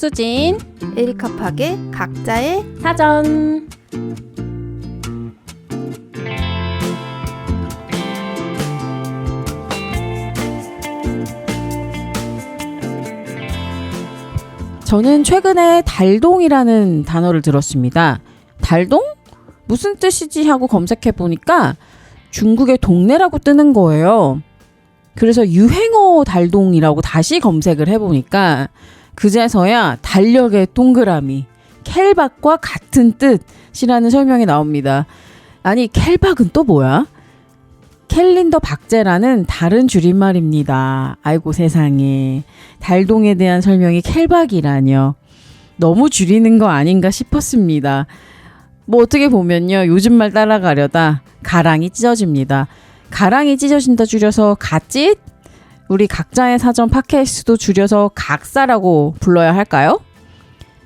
소수진 에리카 팍의 각자의 사전. 저는 최근에 달동이라는 단어를 들었습니다. 달동? 무슨 뜻이지 하고 검색해 보니까 중국의 동네라고 뜨는 거예요. 그래서 유행어 달동이라고 다시 검색을 해보니까 그제서야 달력의 동그라미, 켈박과 같은 뜻이라는 설명이 나옵니다. 아니, 켈박은 또 뭐야? 캘린더 박제라는 다른 줄임말입니다. 아이고 세상에. 달동에 대한 설명이 켈박이라뇨. 너무 줄이는 거 아닌가 싶었습니다. 뭐 어떻게 보면요, 요즘 말 따라가려다 가랑이 찢어집니다. 가랑이 찢어진다 줄여서 가찢? 우리 각자의 사전 팟캐스트도 줄여서 각사라고 불러야 할까요?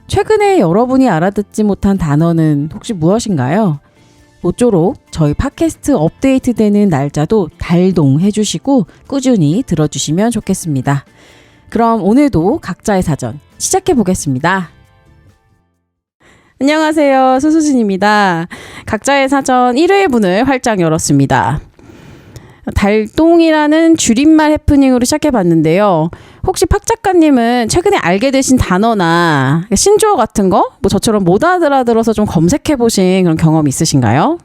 최근에 여러분이 알아듣지 못한 단어는 혹시 무엇인가요? 모쪼록 저희 팟캐스트 업데이트되는 날짜도 달동 해주시고 꾸준히 들어주시면 좋겠습니다. 그럼 오늘도 각자의 사전 시작해 보겠습니다. 안녕하세요, 소수진입니다. 각자의 사전 1회 문을 활짝 열었습니다. 달동이라는 줄임말 해프닝으로 시작해봤는데요. 혹시 팍 작가님은 최근에 알게 되신 단어나 신조어 같은 거? 뭐 저처럼 못 알아들어서 좀 검색해보신 그런 경험이 있으신가요?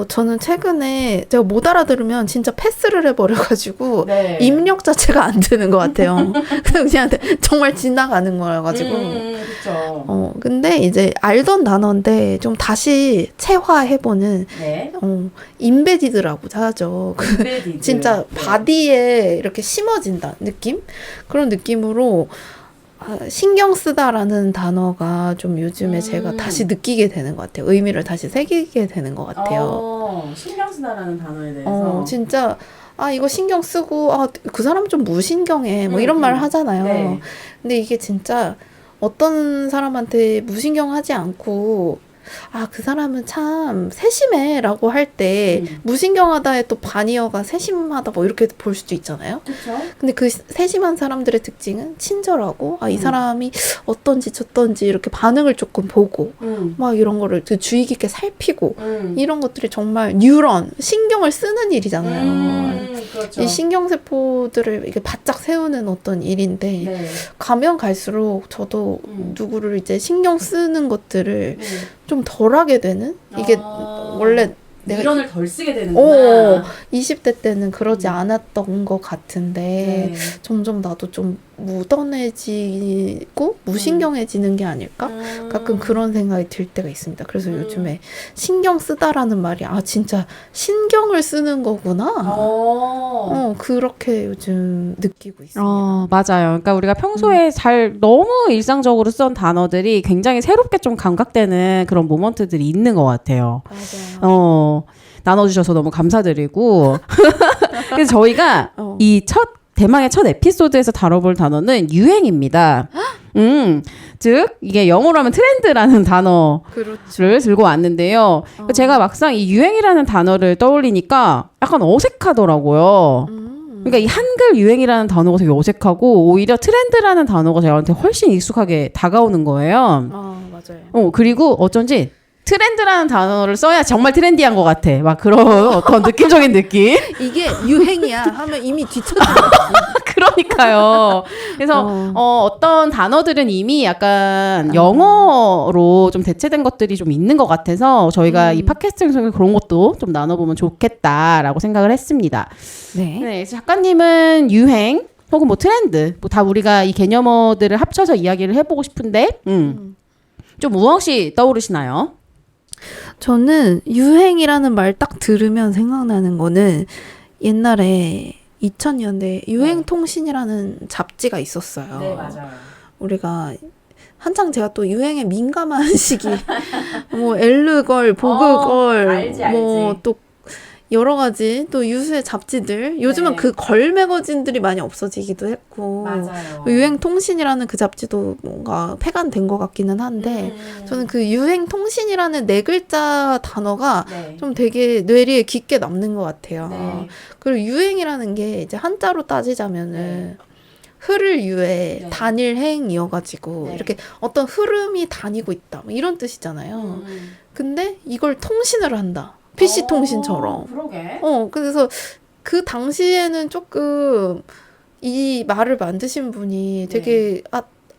저는 최근에 제가 못 알아들으면 진짜 패스를 해버려가지고 네. 입력 자체가 안 되는 것 같아요. 그냥 정말 지나가는 거여가지고. 그렇죠. 근데 이제 알던 단어인데 좀 다시 체화해보는 네. 인베디드라고 하죠. 인베디드. 진짜 바디에 이렇게 심어진다 느낌? 그런 느낌으로 신경 쓰다라는 단어가 좀 요즘에 제가 다시 느끼게 되는 것 같아요. 의미를 다시 새기게 되는 것 같아요. 신경 쓰다라는 단어에 대해서. 진짜 이거 신경 쓰고 그 사람 좀 무신경해 뭐 이런 말 하잖아요. 네. 근데 이게 진짜 어떤 사람한테 무신경하지 않고 그 사람은 참 세심해 라고 할 때 무신경하다에 또 반이어가 세심하다 뭐 이렇게 볼 수도 있잖아요. 그렇죠. 근데 그 세심한 사람들의 특징은 친절하고 이 사람이 어떤지 저떤지 이렇게 반응을 조금 보고 막 이런 거를 주의 깊게 살피고 이런 것들이 정말 뉴런 신경을 쓰는 일이잖아요. 그렇죠. 이 신경세포들을 이게 바짝 세우는 어떤 일인데 네. 가면 갈수록 저도 누구를 이제 신경 쓰는 것들을 좀 덜하게 되는 이게 원래 내가 미련을 덜 쓰게 되는구나. 20대 때는 그러지 않았던 것 같은데 네. 점점 나도 좀 무던해지고 무신경해지는 게 아닐까? 가끔 그런 생각이 들 때가 있습니다. 그래서 요즘에 신경 쓰다라는 말이 진짜 신경을 쓰는 거구나. 그렇게 요즘 느끼고 있습니다. 맞아요. 그러니까 우리가 평소에 너무 일상적으로 쓴 단어들이 굉장히 새롭게 좀 감각되는 그런 모먼트들이 있는 것 같아요. 맞아요. 나눠주셔서 너무 감사드리고. 그래서 저희가 대망의 첫 에피소드에서 다뤄볼 단어는 유행입니다. 즉 이게 영어로 하면 트렌드라는 단어를 그렇죠. 들고 왔는데요. 제가 막상 이 유행이라는 단어를 떠올리니까 약간 어색하더라고요. 그러니까 이 한글 유행이라는 단어가 되게 어색하고 오히려 트렌드라는 단어가 저한테 훨씬 익숙하게 다가오는 거예요. 맞아요. 그리고 어쩐지 트렌드라는 단어를 써야 정말 트렌디한 것 같아. 막 그런 어떤 느낌적인 느낌? 이게 유행이야 하면 이미 뒤쳐져. 그러니까요. 그래서 어떤 단어들은 이미 약간 영어로 좀 대체된 것들이 좀 있는 것 같아서 저희가 이 팟캐스트에서 그런 것도 좀 나눠보면 좋겠다라고 생각을 했습니다. 네, 작가님은 유행 혹은 뭐 트렌드 뭐 다 우리가 이 개념어들을 합쳐서 이야기를 해보고 싶은데 좀 무엇이 떠오르시나요? 저는 유행이라는 말 딱 들으면 생각나는 거는 옛날에 2000년대 유행통신이라는 잡지가 있었어요. 네, 맞아요. 우리가 한창 제가 또 유행에 민감한 시기 뭐 엘르걸, 보그걸 알지. 뭐 또 여러 가지 또 유수의 잡지들 요즘은 네. 그 걸 매거진들이 많이 없어지기도 했고 맞아요. 유행통신이라는 그 잡지도 뭔가 폐간된 것 같기는 한데 저는 그 유행통신이라는 네 글자 단어가 좀 되게 뇌리에 깊게 남는 것 같아요. 그리고 유행이라는 게 이제 한자로 따지자면은 흐를유의 네. 단일행이어가지고 네. 이렇게 어떤 흐름이 다니고 있다 뭐 이런 뜻이잖아요. 근데 이걸 통신을 한다. PC 통신처럼. 그러게. 그래서 그 당시에는 조금 이 말을 만드신 분이 되게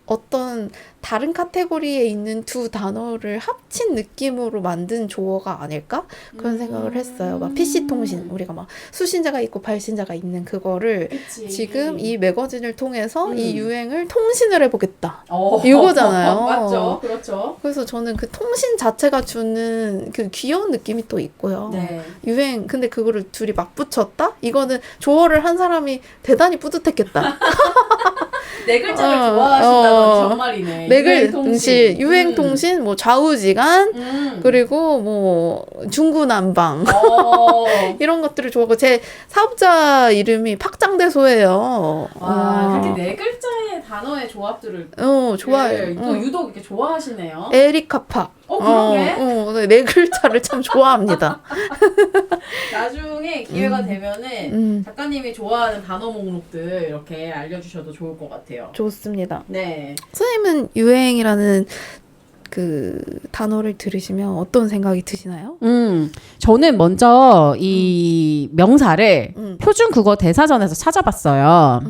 어떤 다른 카테고리에 있는 두 단어를 합친 느낌으로 만든 조어가 아닐까? 그런 생각을 했어요. 막 PC 통신, 우리가 막 수신자가 있고 발신자가 있는 그거를 그치. 지금 이 매거진을 통해서 이 유행을 통신을 해보겠다. 어. 이거잖아요. 맞죠. 그렇죠. 그래서 저는 그 통신 자체가 주는 그 귀여운 느낌이 또 있고요. 네. 유행, 근데 그거를 둘이 막 붙였다? 이거는 조어를 한 사람이 대단히 뿌듯했겠다. 네 글자를 좋아하신다더니 정말이네. 매글통신, 유행통신, 뭐 좌우지간, 그리고 뭐 중구난방 이런 것들을 좋아하고 제 사업자 이름이 팍장대소예요. 와, 그렇게 네 글자의 단어의 조합들을 좋아해요. 또 유독 이렇게 좋아하시네요. 에리카 팍. 그러게. 네 글자를 참 좋아합니다. 나중에 기회가 되면은 작가님이 좋아하는 단어 목록들 이렇게 알려주셔도 좋을 것 같아요. 좋습니다. 네. 선생님은 유행이라는 그 단어를 들으시면 어떤 생각이 드시나요? 저는 먼저 이 명사를 표준 국어 대사전에서 찾아봤어요.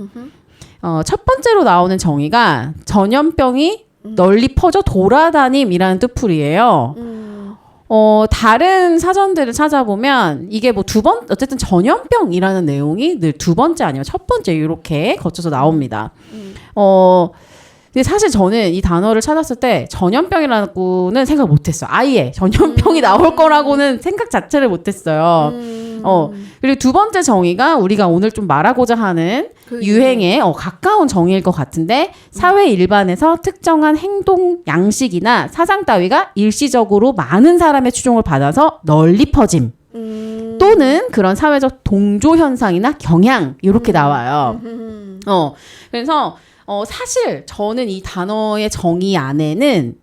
첫 번째로 나오는 정의가 전염병이 널리 퍼져 돌아다님이라는 뜻풀이에요. 다른 사전들을 찾아보면 이게 뭐 어쨌든 전염병이라는 내용이 늘 두 번째 아니면 첫 번째 이렇게 거쳐서 나옵니다. 근데 사실 저는 이 단어를 찾았을 때 전염병이라고는 생각 못했어요. 아예 전염병이 나올 거라고는 생각 자체를 못했어요. 그리고 두 번째 정의가 우리가 오늘 좀 말하고자 하는 유행에 가까운 정의일 것 같은데 사회 일반에서 특정한 행동 양식이나 사상 따위가 일시적으로 많은 사람의 추종을 받아서 널리 퍼짐. 또는 그런 사회적 동조 현상이나 경향 이렇게 나와요. 그래서 사실 저는 이 단어의 정의 안에는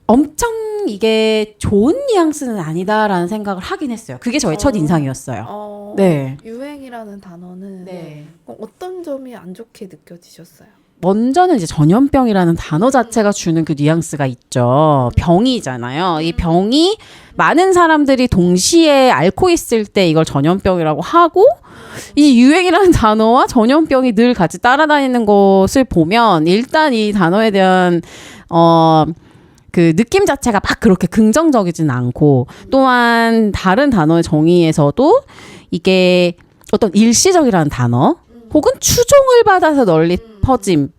엄청 이게 좋은 뉘앙스는 아니다라는 생각을 하긴 했어요. 그게 저의 첫 인상이었어요. 네. 유행이라는 단어는 네. 어떤 점이 안 좋게 느껴지셨어요? 먼저는 이제 전염병이라는 단어 자체가 주는 그 뉘앙스가 있죠. 병이잖아요. 이 병이 많은 사람들이 동시에 앓고 있을 때 이걸 전염병이라고 하고 이 유행이라는 단어와 전염병이 늘 같이 따라다니는 것을 보면 일단 이 단어에 대한 그 느낌 자체가 막 그렇게 긍정적이진 않고 또한 다른 단어의 정의에서도 이게 어떤 일시적이라는 단어 혹은 추종을 받아서 널리 퍼짐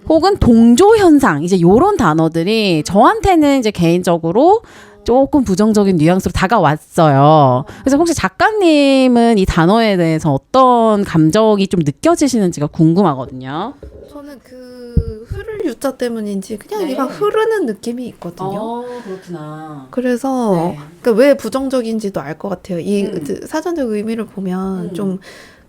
혹은 동조 현상 이제 요런 단어들이 저한테는 이제 개인적으로 조금 부정적인 뉘앙스로 다가왔어요. 그래서 혹시 작가님은 이 단어에 대해서 어떤 감정이 좀 느껴지시는지가 궁금하거든요. 저는 그 흐를 유자 때문인지 그냥 네. 얘가 흐르는 느낌이 있거든요. 그렇구나. 그래서 네. 그러니까 왜 부정적인지도 알 것 같아요. 이 그 사전적 의미를 보면 좀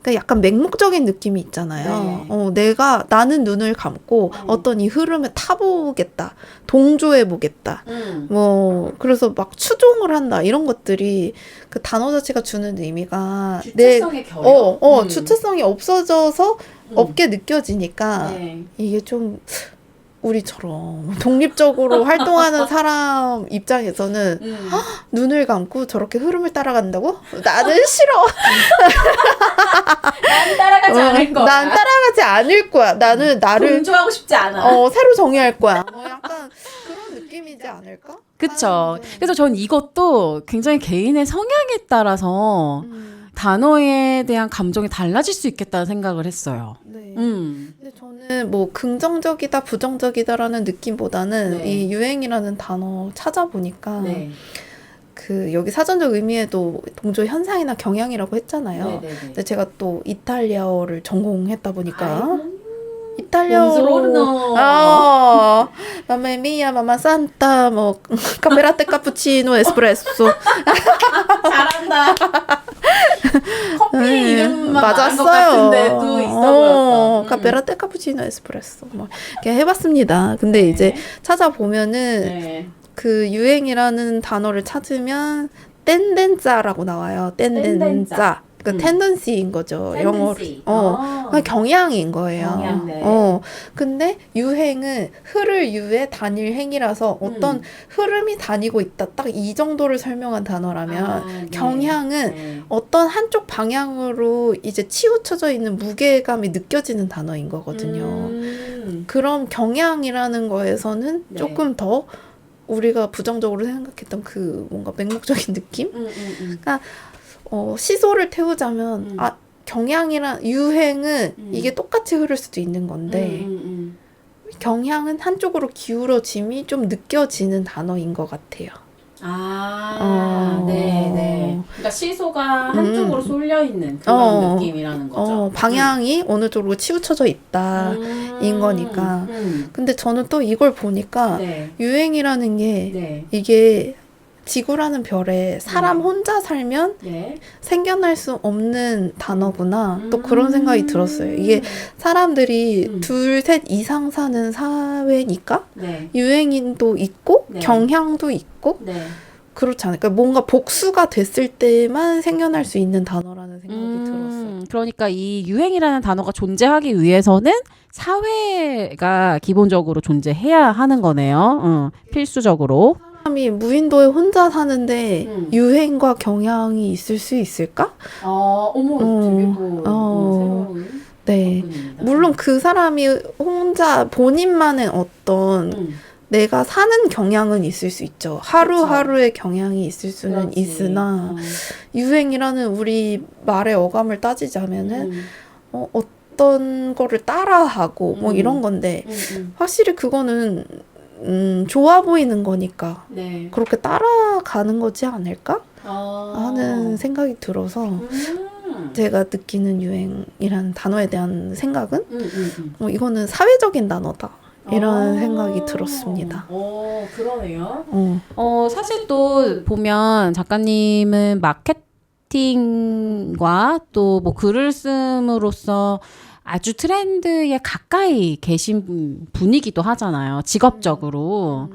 그러니까 약간 맹목적인 느낌이 있잖아요. 네. 나는 눈을 감고 어떤 이 흐름에 타보겠다, 동조해보겠다. 뭐 그래서 막 추종을 한다 이런 것들이 그 단어 자체가 주는 의미가 주체성의 결여. 주체성이 없어져서 없게 느껴지니까 네. 이게 좀 우리처럼 독립적으로 활동하는 사람 입장에서는 눈을 감고 저렇게 흐름을 따라간다고? 나는 싫어. 난 따라가지 않을 거야. 난 따라가지 않을 거야. 나는 나를 동조하고 싶지 않아. 새로 정의할 거야. 뭐 약간 그런 느낌이지 않을까? 그쵸. 그래서 전 이것도 굉장히 개인의 성향에 따라서 단어에 대한 감정이 달라질 수 있겠다는 생각을 했어요. 네. 근데 저는 뭐 긍정적이다, 부정적이다라는 느낌보다는 네. 이 유행이라는 단어 찾아보니까 네. 그 여기 사전적 의미에도 동조 현상이나 경향이라고 했잖아요. 네네네. 근데 제가 또 이탈리아어를 전공했다 보니까 Buongiorno. 이탈리아어로 마메미야 마마 산타 뭐 카페라떼 카푸치노 에스프레소 잘한다. 커피 이름만 말한 것 맞았어요. 같은데도 있어 보였어. 카페라떼 카푸치노 에스프레소 뭐 이렇게 해봤습니다. 근데 이제 찾아보면은 네. 그 유행이라는 단어를 찾으면 땡땡짜라고 나와요. 땡땡짜. 그 텐던시인 거죠. 영어로. 그러니까 경향인 거예요. 경향, 네. 근데 유행은 흐를 유의 단일 행이라서 어떤 흐름이 다니고 있다. 딱 이 정도를 설명한 단어라면 네. 경향은 네. 어떤 한쪽 방향으로 이제 치우쳐져 있는 무게감이 느껴지는 단어인 거거든요. 그럼 경향이라는 거에서는 네. 조금 더 우리가 부정적으로 생각했던 그 뭔가 맹목적인 느낌? 그러니까 시소를 태우자면 경향이란 유행은 이게 똑같이 흐를 수도 있는 건데 경향은 한쪽으로 기울어짐이 좀 느껴지는 단어인 것 같아요. 네. 그러니까 시소가 한쪽으로 쏠려 있는 그런 느낌이라는 거죠. 방향이 어느 쪽으로 치우쳐져 있다인 거니까. 근데 저는 또 이걸 보니까 네. 유행이라는 게 네. 이게 지구라는 별에 사람 혼자 살면 네. 생겨날 수 없는 단어구나. 또 그런 생각이 들었어요. 이게 사람들이 둘, 셋 이상 사는 사회니까 네. 유행인도 있고 네. 경향도 있고 네. 그렇지 않을까? 뭔가 복수가 됐을 때만 생겨날 수 있는 단어라는 생각이 들었어요. 그러니까 이 유행이라는 단어가 존재하기 위해서는 사회가 기본적으로 존재해야 하는 거네요. 필수적으로. 사람이 무인도에 혼자 사는데 유행과 경향이 있을 수 있을까? 어머, 되게 또 새로운 네. 접근입니다. 물론 그 사람이 혼자 본인만의 어떤 내가 사는 경향은 있을 수 있죠. 하루하루의 경향이 있을 수는 그렇지. 있으나 유행이라는 우리 말의 어감을 따지자면은 어떤 거를 따라하고 뭐 이런 건데 확실히 그거는 좋아 보이는 거니까 네. 그렇게 따라가는 거지 않을까? 하는 생각이 들어서 제가 느끼는 유행이라는 단어에 대한 생각은 이거는 사회적인 단어다. 이런 생각이 들었습니다. 그러네요. 사실 또 보면 작가님은 마케팅과 또 뭐 글을 씀으로써 아주 트렌드에 가까이 계신 분이기도 하잖아요. 직업적으로.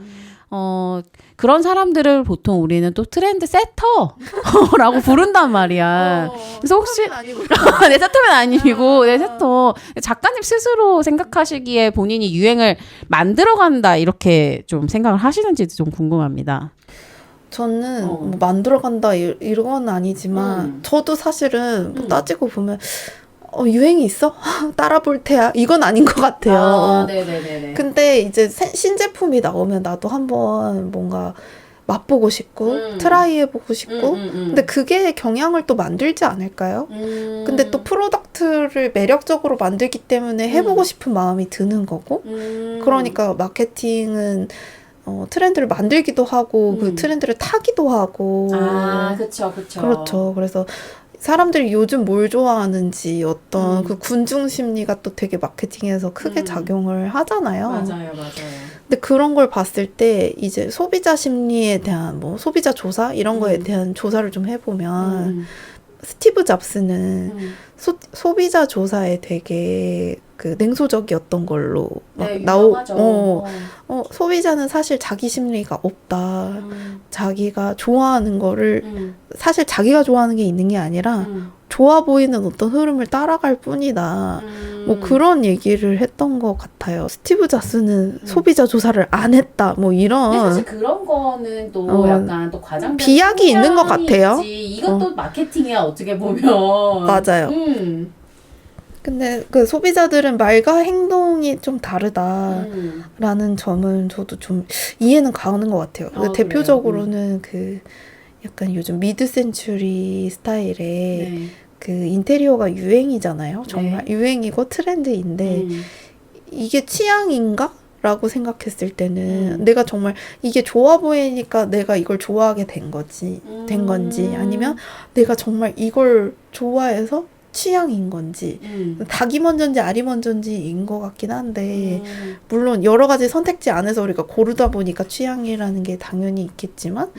그런 사람들을 보통 우리는 또 트렌드 세터라고 부른단 말이야. 그래서 혹시 내 세터면 아니고 내 세터 작가님 스스로 생각하시기에 본인이 유행을 만들어간다 이렇게 좀 생각을 하시는지도 좀 궁금합니다. 저는 뭐 만들어간다 이건 아니지만 저도 사실은 뭐 따지고 보면 유행이 있어? 따라 볼 테야. 이건 아닌 것 같아요. 네네네. 근데 이제 신제품이 나오면 나도 한번 뭔가 맛보고 싶고 트라이 해보고 싶고 근데 그게 경향을 또 만들지 않을까요? 근데 또 프로덕트를 매력적으로 만들기 때문에 해보고 싶은 마음이 드는 거고 그러니까 마케팅은 트렌드를 만들기도 하고 그 트렌드를 타기도 하고 그쵸. 그렇죠. 그래서 사람들이 요즘 뭘 좋아하는지 어떤 그 군중 심리가 또 되게 마케팅에서 크게 작용을 하잖아요. 맞아요. 근데 그런 걸 봤을 때 이제 소비자 심리에 대한 뭐 소비자 조사 이런 거에 대한 조사를 좀 해보면 스티브 잡스는 소비자 조사에 되게 그 냉소적이었던 걸로 막 소비자는 사실 자기 심리가 없다. 자기가 좋아하는 거를 사실 자기가 좋아하는 게 있는 게 아니라 좋아 보이는 어떤 흐름을 따라갈 뿐이다. 뭐 그런 얘기를 했던 것 같아요. 스티브 잡스는 소비자 조사를 안 했다. 뭐 이런. 사실 그런 거는 또 약간 또 과장된 비약이 있는 것 같아요. 이것도 마케팅이야 어떻게 보면. 맞아요. 근데 그 소비자들은 말과 행동이 좀 다르다라는 점은 저도 좀 이해는 가는 것 같아요. 대표적으로는 그 약간 요즘 미드 센추리 스타일의 그 인테리어가 유행이잖아요. 정말 유행이고 트렌드인데 이게 취향인가? 라고 생각했을 때는 내가 정말 이게 좋아 보이니까 내가 이걸 좋아하게 된 건지 아니면 내가 정말 이걸 좋아해서 취향인 건지 닭이 먼저인지 알이 먼저인지인 것 같긴 한데 물론 여러 가지 선택지 안에서 우리가 고르다 보니까 취향이라는 게 당연히 있겠지만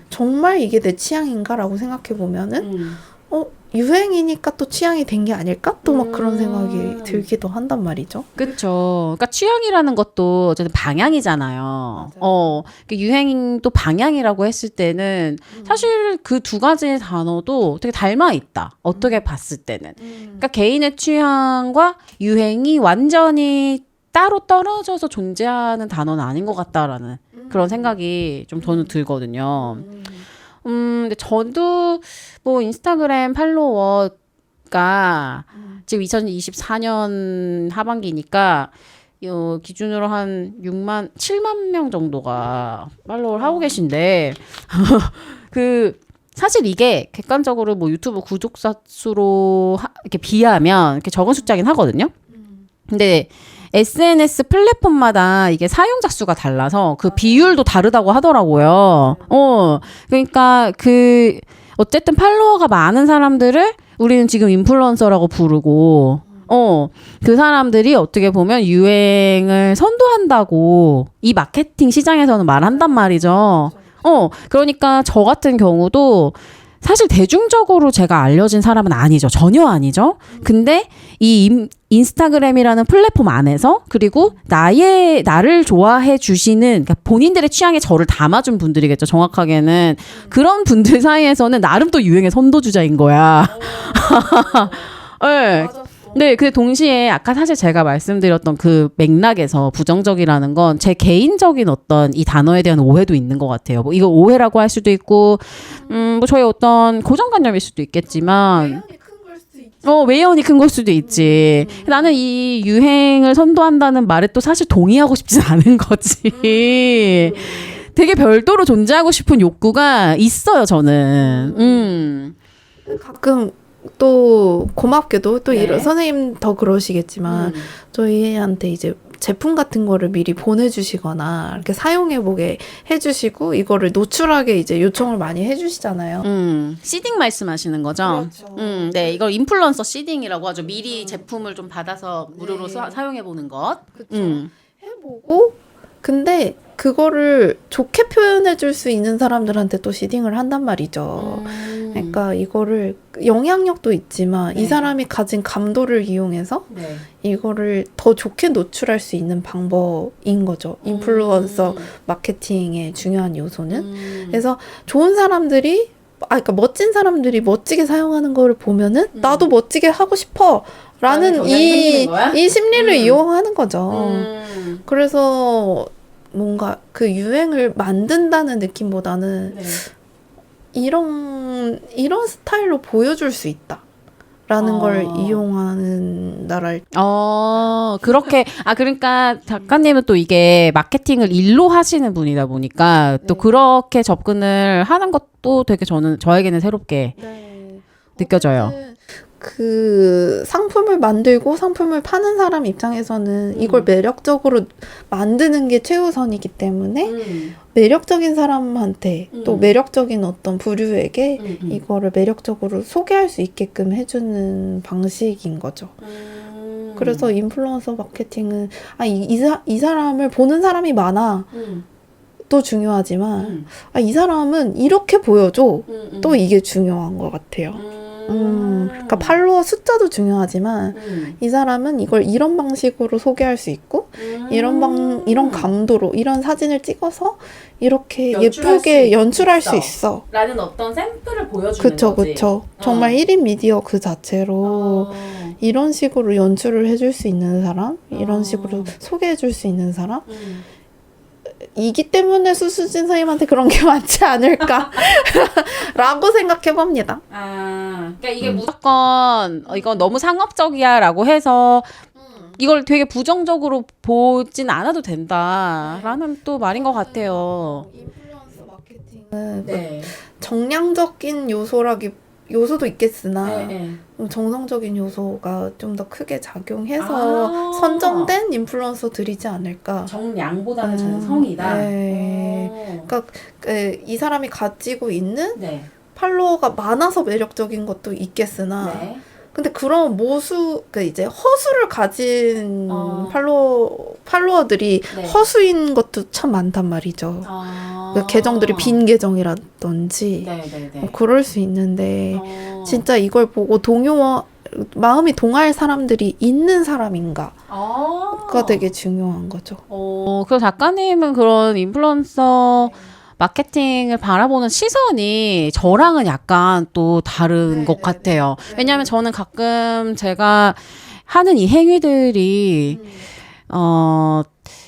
정말 이게 내 취향인가라고 생각해 보면은 유행이니까 또 취향이 된 게 아닐까? 또 막 그런 생각이 들기도 한단 말이죠. 그렇죠. 그러니까 취향이라는 것도 어쨌든 방향이잖아요. 유행도 방향이라고 했을 때는 사실 그 두 가지의 단어도 되게 닮아 있다. 어떻게 봤을 때는. 그러니까 개인의 취향과 유행이 완전히 따로 떨어져서 존재하는 단어는 아닌 것 같다라는 그런 생각이 좀 저는 들거든요. 근데 저도 뭐 인스타그램 팔로워가 지금 2024년 하반기니까 기준으로 한 7만 명 정도가 팔로우를 하고 계신데 사실 이게 객관적으로 뭐 유튜브 구독자 수로 이렇게 비하면 이렇게 적은 숫자긴 하거든요. 근데 SNS 플랫폼마다 이게 사용자 수가 달라서 그 비율도 다르다고 하더라고요. 그러니까 어쨌든 팔로워가 많은 사람들을 우리는 지금 인플루언서라고 부르고, 그 사람들이 어떻게 보면 유행을 선도한다고 이 마케팅 시장에서는 말한단 말이죠. 그러니까 저 같은 경우도 사실 대중적으로 제가 알려진 사람은 아니죠. 전혀 아니죠. 근데 이 인스타그램이라는 플랫폼 안에서 그리고 나를 좋아해 주시는 그러니까 본인들의 취향에 저를 담아준 분들이겠죠. 정확하게는 그런 분들 사이에서는 나름 또 유행의 선도주자인 거야. 네. 네, 근데 동시에 아까 사실 제가 말씀드렸던 그 맥락에서 부정적이라는 건 제 개인적인 어떤 이 단어에 대한 오해도 있는 것 같아요. 뭐 이거 오해라고 할 수도 있고, 뭐 저의 어떤 고정관념일 수도 있겠지만, 외연이 큰 걸 수도 있지. 나는 이 유행을 선도한다는 말에 또 사실 동의하고 싶진 않은 거지. 되게 별도로 존재하고 싶은 욕구가 있어요, 저는. 가끔 또 고맙게도 또 네. 이런 선생님 더 그러시겠지만 저희한테 이제 제품 같은 거를 미리 보내주시거나 이렇게 사용해보게 해주시고 이거를 노출하게 이제 요청을 많이 해주시잖아요. 시딩 말씀하시는 거죠? 그렇죠. 네, 이걸 인플루언서 시딩이라고 하죠. 미리 제품을 좀 받아서 무료로 사용해보는 것. 그렇죠. 해보고 근데 그거를 좋게 표현해줄 수 있는 사람들한테 또 시딩을 한단 말이죠. 그러니까 이거를 영향력도 있지만 이 사람이 가진 감도를 이용해서 이거를 더 좋게 노출할 수 있는 방법인 거죠. 인플루언서 마케팅의 중요한 요소는. 그래서 좋은 사람들이 그러니까 멋진 사람들이 멋지게 사용하는 거를 보면은 나도 멋지게 하고 싶어 라는 이 심리를 이용하는 거죠. 그래서 뭔가 그 유행을 만든다는 느낌보다는 이런 스타일로 보여줄 수 있다. 라는 걸 이용하는 나라를. 그렇게, 그러니까 작가님은 또 이게 마케팅을 일로 하시는 분이다 보니까 또 그렇게 접근을 하는 것도 되게 저에게는 새롭게 느껴져요. 그 상품을 만들고 상품을 파는 사람 입장에서는 이걸 매력적으로 만드는 게 최우선이기 때문에 매력적인 사람한테 또 매력적인 어떤 부류에게 이거를 매력적으로 소개할 수 있게끔 해주는 방식인 거죠. 그래서 인플루언서 마케팅은 이 사람을 보는 사람이 많아 또 중요하지만 이 사람은 이렇게 보여줘 또 이게 중요한 것 같아요. 그러니까 팔로워 숫자도 중요하지만 이 사람은 이걸 이런 방식으로 소개할 수 있고 이런 감도로 이런 사진을 찍어서 이렇게 예쁘게 연출할 수 있어 라는 어떤 샘플을 보여주는 거지. 그쵸. 정말 1인 미디어 그 자체로 이런 식으로 연출을 해줄 수 있는 사람 이런 식으로 소개해줄 수 있는 사람 이기 때문에 수수진 선생님한테 그런 게 많지 않을까 라고 생각해 봅니다. 그러니까 이게 무조건 이건 너무 상업적이야라고 해서 이걸 되게 부정적으로 보진 않아도 된다라는 또 말인 것 같아요. 인플루언서 마케팅은 정량적인 요소도 있겠으나 정성적인 요소가 좀 더 크게 작용해서 선정된 인플루언서들이지 않을까. 정량보다는 정성이다. 그러니까 이 사람이 가지고 있는 팔로워가 많아서 매력적인 것도 있겠으나 근데 그런 이제 허수를 가진 팔로워들이 허수인 것도 참 많단 말이죠. 그러니까 계정들이 빈 계정이라든지 뭐 그럴 수 있는데 진짜 이걸 보고 마음이 동할 사람들이 있는 사람인가가 되게 중요한 거죠. 그래서 작가님은 그런 인플루언서 마케팅을 바라보는 시선이 저랑은 약간 또 다른 것 같아요. 왜냐하면 저는 가끔 제가 하는 이 행위들이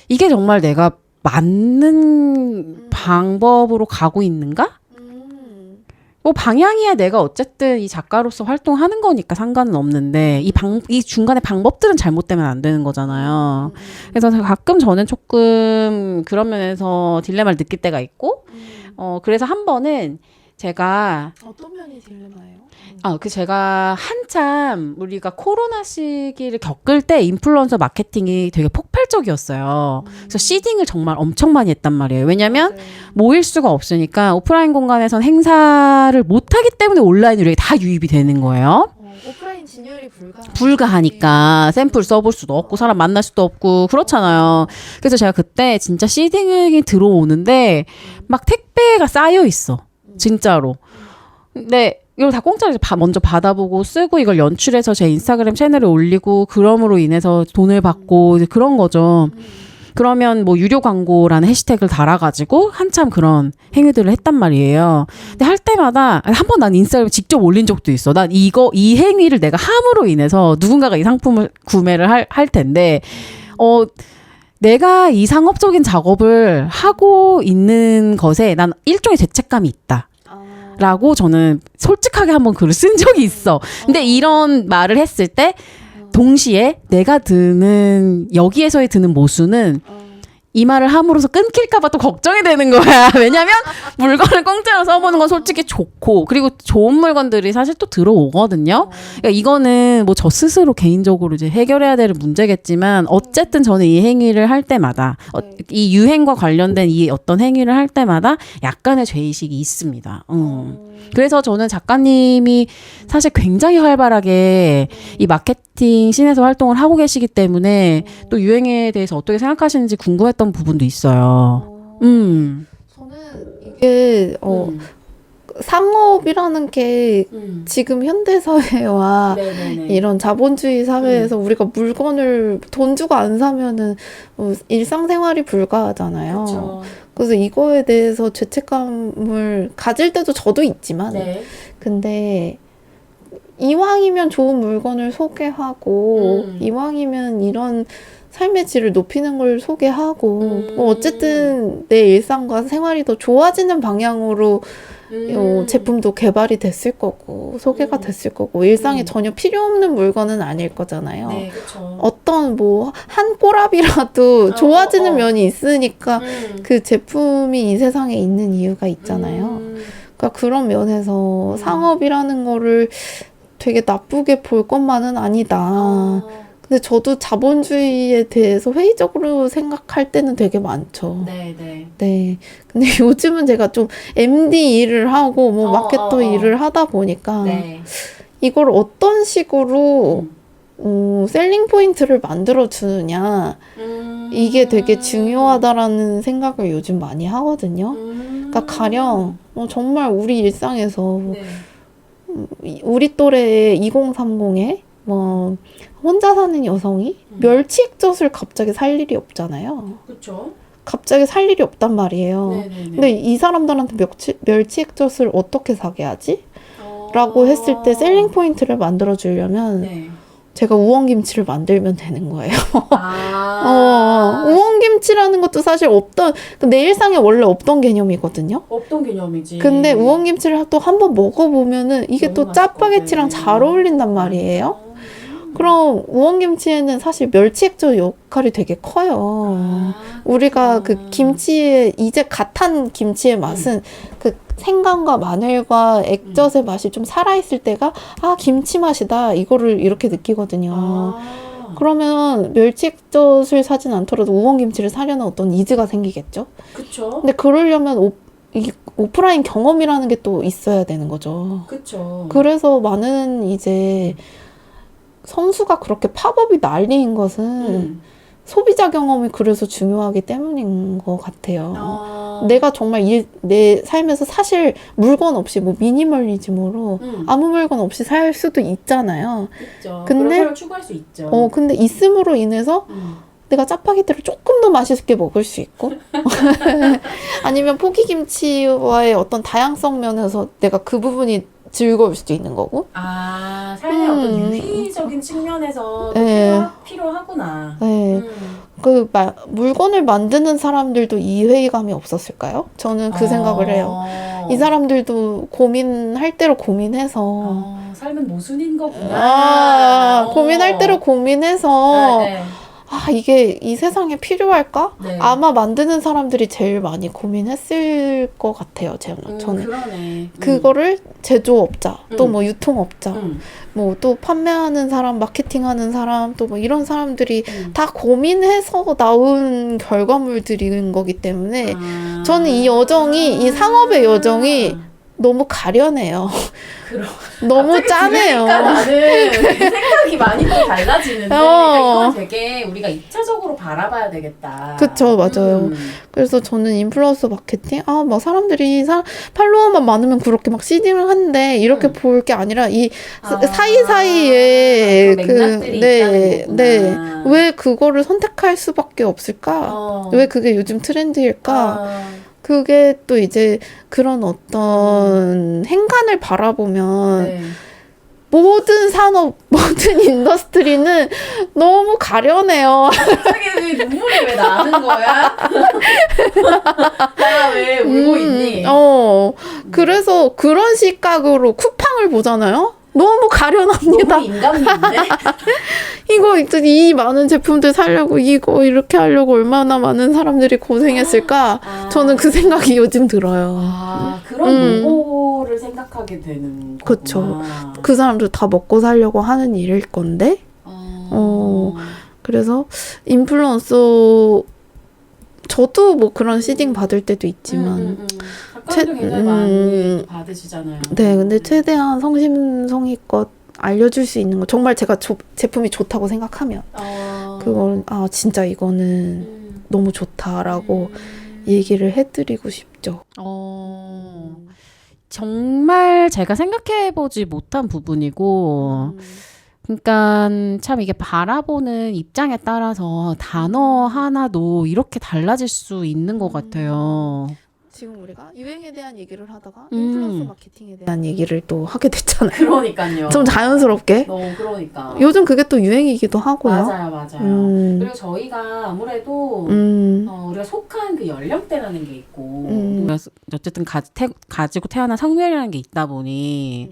이게 정말 내가 맞는 방법으로 가고 있는가? 뭐 방향이야 내가 어쨌든 이 작가로서 활동하는 거니까 상관은 없는데 이 중간에 방법들은 잘못되면 안 되는 거잖아요. 그래서 가끔 저는 조금 그런 면에서 딜레마를 느낄 때가 있고 그래서 한 번은 제가 어떤 면이 딜레마예요? 제가 한참 우리가 코로나 시기를 겪을 때 인플루언서 마케팅이 되게 폭발적이었어요. 그래서 시딩을 정말 엄청 많이 했단 말이에요. 왜냐면 모일 수가 없으니까 오프라인 공간에선 행사를 못하기 때문에 온라인으로 이게 다 유입이 되는 거예요. 오프라인 진열이 불가하니까 샘플 써볼 수도 없고 사람 만날 수도 없고 그렇잖아요. 그래서 제가 그때 진짜 시딩이 들어오는데 막 택배가 쌓여 있어. 진짜로. 근데 이걸 다 공짜로 먼저 받아보고 쓰고 이걸 연출해서 제 인스타그램 채널에 올리고 그럼으로 인해서 돈을 받고 이제 그런 거죠. 그러면 뭐 유료 광고라는 해시태그를 달아가지고 한참 그런 행위들을 했단 말이에요. 근데 할 때마다 한 번 난 인스타그램 직접 올린 적도 있어. 난 이 행위를 내가 함으로 인해서 누군가가 이 상품을 구매를 할 텐데 내가 이 상업적인 작업을 하고 있는 것에 난 일종의 죄책감이 있다. 라고 저는 솔직하게 한번 글을 쓴 적이 있어. 근데 이런 말을 했을 때 동시에 내가 여기에서의 드는 모순은 이 말을 함으로써 끊길까봐 또 걱정이 되는 거야. 왜냐면 물건을 공짜로 써보는 건 솔직히 좋고 그리고 좋은 물건들이 사실 또 들어오거든요. 그러니까 이거는 뭐 저 스스로 개인적으로 이제 해결해야 될 문제겠지만 어쨌든 저는 이 행위를 할 때마다 이 유행과 관련된 이 어떤 행위를 할 때마다 약간의 죄의식이 있습니다. 그래서 저는 작가님이 사실 굉장히 활발하게 이 마케팅 씬에서 활동을 하고 계시기 때문에 또 유행에 대해서 어떻게 생각하시는지 궁금했던 부분도 있어요. 저는 이게 상업이라는 게 지금 현대 사회와 이런 자본주의 사회에서 우리가 물건을 돈 주고 안 사면은 일상생활이 불가하잖아요. 그쵸. 그래서 이거에 대해서 죄책감을 가질 때도 저도 있지만 근데 이왕이면 좋은 물건을 소개하고 이왕이면 이런 삶의 질을 높이는 걸 소개하고 뭐 어쨌든 내 일상과 생활이 더 좋아지는 방향으로 제품도 개발이 됐을 거고 소개가 됐을 거고 일상에 전혀 필요 없는 물건은 아닐 거잖아요. 네, 그쵸. 어떤 뭐 한 꼬랍이라도 좋아지는 면이 있으니까 그 제품이 이 세상에 있는 이유가 있잖아요. 그러니까 그런 면에서 상업이라는 거를 되게 나쁘게 볼 것만은 아니다. 근데 저도 자본주의에 대해서 회의적으로 생각할 때는 되게 많죠. 네. 근데 요즘은 제가 좀 MD 일을 하고 뭐 마케터 일을 하다 보니까 이걸 어떤 식으로 셀링 포인트를 만들어 주느냐 이게 되게 중요하다라는 생각을 요즘 많이 하거든요. 그러니까 가령 정말 우리 일상에서 우리 또래 2030에 뭐 혼자 사는 여성이 멸치 액젓을 갑자기 살 일이 없잖아요. 그렇죠. 갑자기 살 일이 없단 말이에요. 근데 이 사람들한테 멸치 액젓을 어떻게 사게 하지? 라고 했을 때 셀링 포인트를 만들어 주려면 제가 우엉김치를 만들면 되는 거예요. 우엉김치라는 것도 사실 내 일상에 원래 없던 개념이거든요. 없던 개념이지. 근데 우엉김치를 또 한번 먹어보면은 이게 또 짜파게티랑 잘 어울린단 말이에요. 그럼 우엉김치에는 사실 멸치 액젓 역할이 되게 커요. 우리가 그 김치의 이제 갓 한 김치의 맛은 그 생강과 마늘과 액젓의 맛이 좀 살아있을 때가 김치 맛이다 이거를 이렇게 느끼거든요. 그러면 멸치 액젓을 사진 않더라도 우엉김치를 사려는 어떤 니즈가 생기겠죠. 그쵸. 근데 그러려면 오프라인 경험이라는 게 또 있어야 되는 거죠. 그쵸. 그래서 많은 이제 성수가 그렇게 팝업이 난리인 것은 소비자 경험이 그래서 중요하기 때문인 것 같아요. 내가 정말 내 삶에서 사실 물건 없이 뭐 미니멀리즘으로 아무 물건 없이 살 수도 있잖아요. 있죠. 근데 그런 걸 추구할 수 있죠. 근데 있음으로 인해서 내가 짜파게티를 조금 더 맛있게 먹을 수 있고 아니면 포기김치와의 어떤 다양성 면에서 내가 그 부분이 즐거울 수도 있는 거고. 삶의 어떤 유희적인 측면에서 네. 필요하구나. 네. 물건을 만드는 사람들도 이 회의감이 없었을까요? 저는 그 생각을 해요. 이 사람들도 고민할 대로 고민해서 삶은 모순인 거구나. 고민할 대로 고민해서 네. 이게 이 세상에 필요할까? 네. 아마 만드는 사람들이 제일 많이 고민했을 것 같아요. 저는. 그러네. 그거를 제조업자, 또 뭐 유통업자, 뭐 또 판매하는 사람, 마케팅하는 사람, 또 뭐 이런 사람들이 다 고민해서 나온 결과물들인 거기 때문에 저는 이 상업의 여정이 너무 가련해요. 너무 짜네요. 나는 생각이 많이 또 달라지는데 그러니까 이건 되게 우리가 2차적으로 바라봐야 되겠다. 그쵸, 맞아요. 그래서 저는 인플루언서 마케팅, 막 사람들이 팔로워만 많으면 그렇게 막 시딩을 한데 이렇게 볼 게 아니라 이 사이사이에 맥락들이 있다는 거구나. 왜 그거를 선택할 수밖에 없을까? 왜 그게 요즘 트렌드일까? 그게 또 이제 그런 어떤 행간을 바라보면 모든 산업, 모든 인더스트리는 너무 가련해요. 갑자기 눈물이 왜 나는 거야? 나 왜 울고 있니? 그래서 그런 시각으로 쿠팡을 보잖아요. 너무 가련합니다. 너무 인간미인데? 이 많은 제품들 사려고 이거 이렇게 하려고 얼마나 많은 사람들이 고생했을까? 저는 그 생각이 요즘 들어요. 그런 노고를 생각하게 되는 거구나. 그쵸. 그 사람들 다 먹고 살려고 하는 일일 건데. 그래서 인플루언서 저도 뭐 그런 시딩 받을 때도 있지만 작가님도 굉장히 많이 받으시잖아요. 네, 근데 최대한 성심성의껏 알려줄 수 있는 거 정말 제가 제품이 좋다고 생각하면 그걸 진짜 이거는 너무 좋다라고 얘기를 해드리고 싶죠. 정말 제가 생각해보지 못한 부분이고 그러니까 참 이게 바라보는 입장에 따라서 단어 하나도 이렇게 달라질 수 있는 것 같아요. 지금 우리가 유행에 대한 얘기를 하다가 인플루언서 마케팅에 대한 얘기를 또 하게 됐잖아요. 그러니까요. 좀 자연스럽게. 그러니까. 요즘 그게 또 유행이기도 하고요. 맞아요. 그리고 저희가 아무래도 우리가 속한 그 연령대라는 게 있고 어쨌든 가지고 태어난 성별이라는 게 있다 보니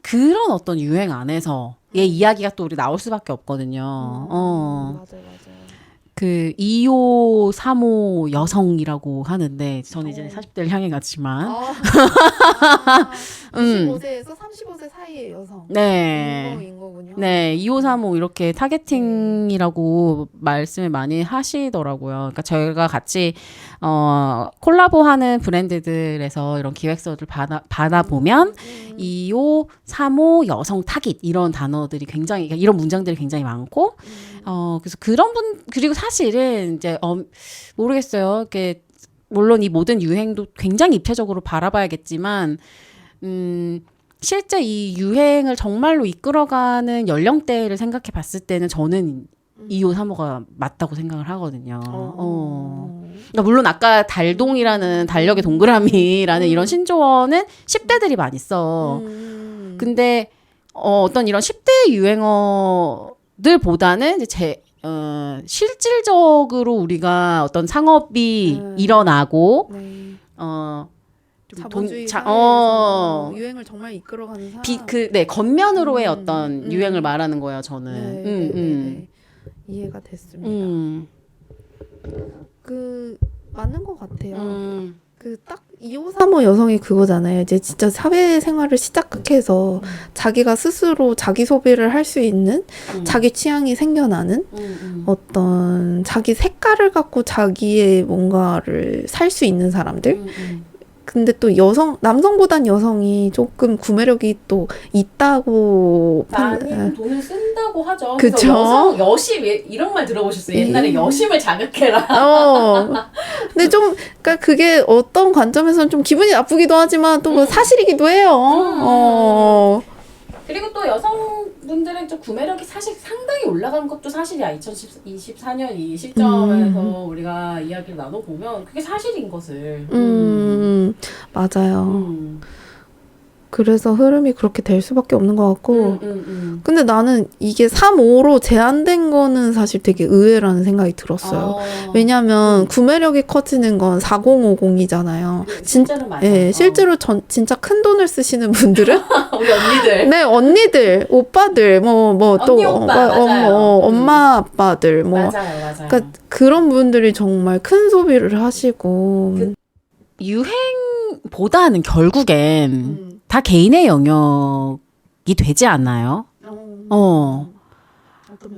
그런 어떤 유행 안에서 얘 이야기가 또 우리 나올 수밖에 없거든요. 맞아요. 그 2호, 3호 여성이라고 하는데 저는 이제 40대를 향해 갔지만 25세에서 35세 사이의 여성. 인 거군요. 네, 2호, 3호 이렇게 타겟팅이라고 말씀을 많이 하시더라고요. 그러니까 저희가 같이 콜라보하는 브랜드들에서 이런 기획서를 받아보면 2호, 3호 여성 타깃 이런 단어들이 굉장히 이런 문장들이 굉장히 많고 그래서 그런 분 그리고 사실은 이제 모르겠어요. 이렇게 물론 이 모든 유행도 굉장히 입체적으로 바라봐야겠지만 실제 이 유행을 정말로 이끌어가는 연령대를 생각해 봤을 때는 저는 2호, 3호가 맞다고 생각을 하거든요. 그러니까 물론 아까 달동이라는 달력의 동그라미라는 이런 신조어는 10대들이 많이 써. 근데 어떤 이런 10대 유행어들보다는 이제 실질적으로 우리가 어떤 상업이 일어나고 자본주의 사회에서 유행을 정말 이끌어가는 사람. 겉면으로의 어떤 유행을 말하는 거예요, 저는. 네. 이해가 됐습니다. 맞는 것 같아요. 딱 2호, 3호 여성이 그거잖아요. 이제 진짜 사회생활을 시작해서 자기가 스스로 자기 소비를 할 수 있는 자기 취향이 생겨나는 어떤 자기 색깔을 갖고 자기의 뭔가를 살 수 있는 사람들. 근데 또 남성보단 여성이 조금 구매력이 또 있다고 많이 돈을 쓴다고 하죠. 그쵸? 그래서 여심 이런 말 들어보셨어요? 옛날에 여심을 자극해라. 근데 좀, 그러니까 그게 어떤 관점에서는 좀 기분이 나쁘기도 하지만 또 사실이기도 해요. 그리고 또 여성분들의 좀 구매력이 사실 상당히 올라간 것도 사실이야. 2024년 이 시점에서 우리가 이야기를 나눠보면 그게 사실인 것을. 맞아요. 그래서 흐름이 그렇게 될 수밖에 없는 것 같고. 근데 나는 이게 3.5로 제한된 거는 사실 되게 의외라는 생각이 들었어요. 왜냐면 구매력이 커지는 건 4050이잖아요. 실제로 맞아. 예, 실제로 진짜 큰 돈을 쓰시는 분들은 우리 언니들. 네, 언니들, 오빠들, 또 언니, 오빠, 맞아요. 엄마, 아빠들, 맞아요. 그러니까 그런 분들이 정말 큰 소비를 하시고. 유행보다는 결국엔 다 개인의 영역이 되지 않나요?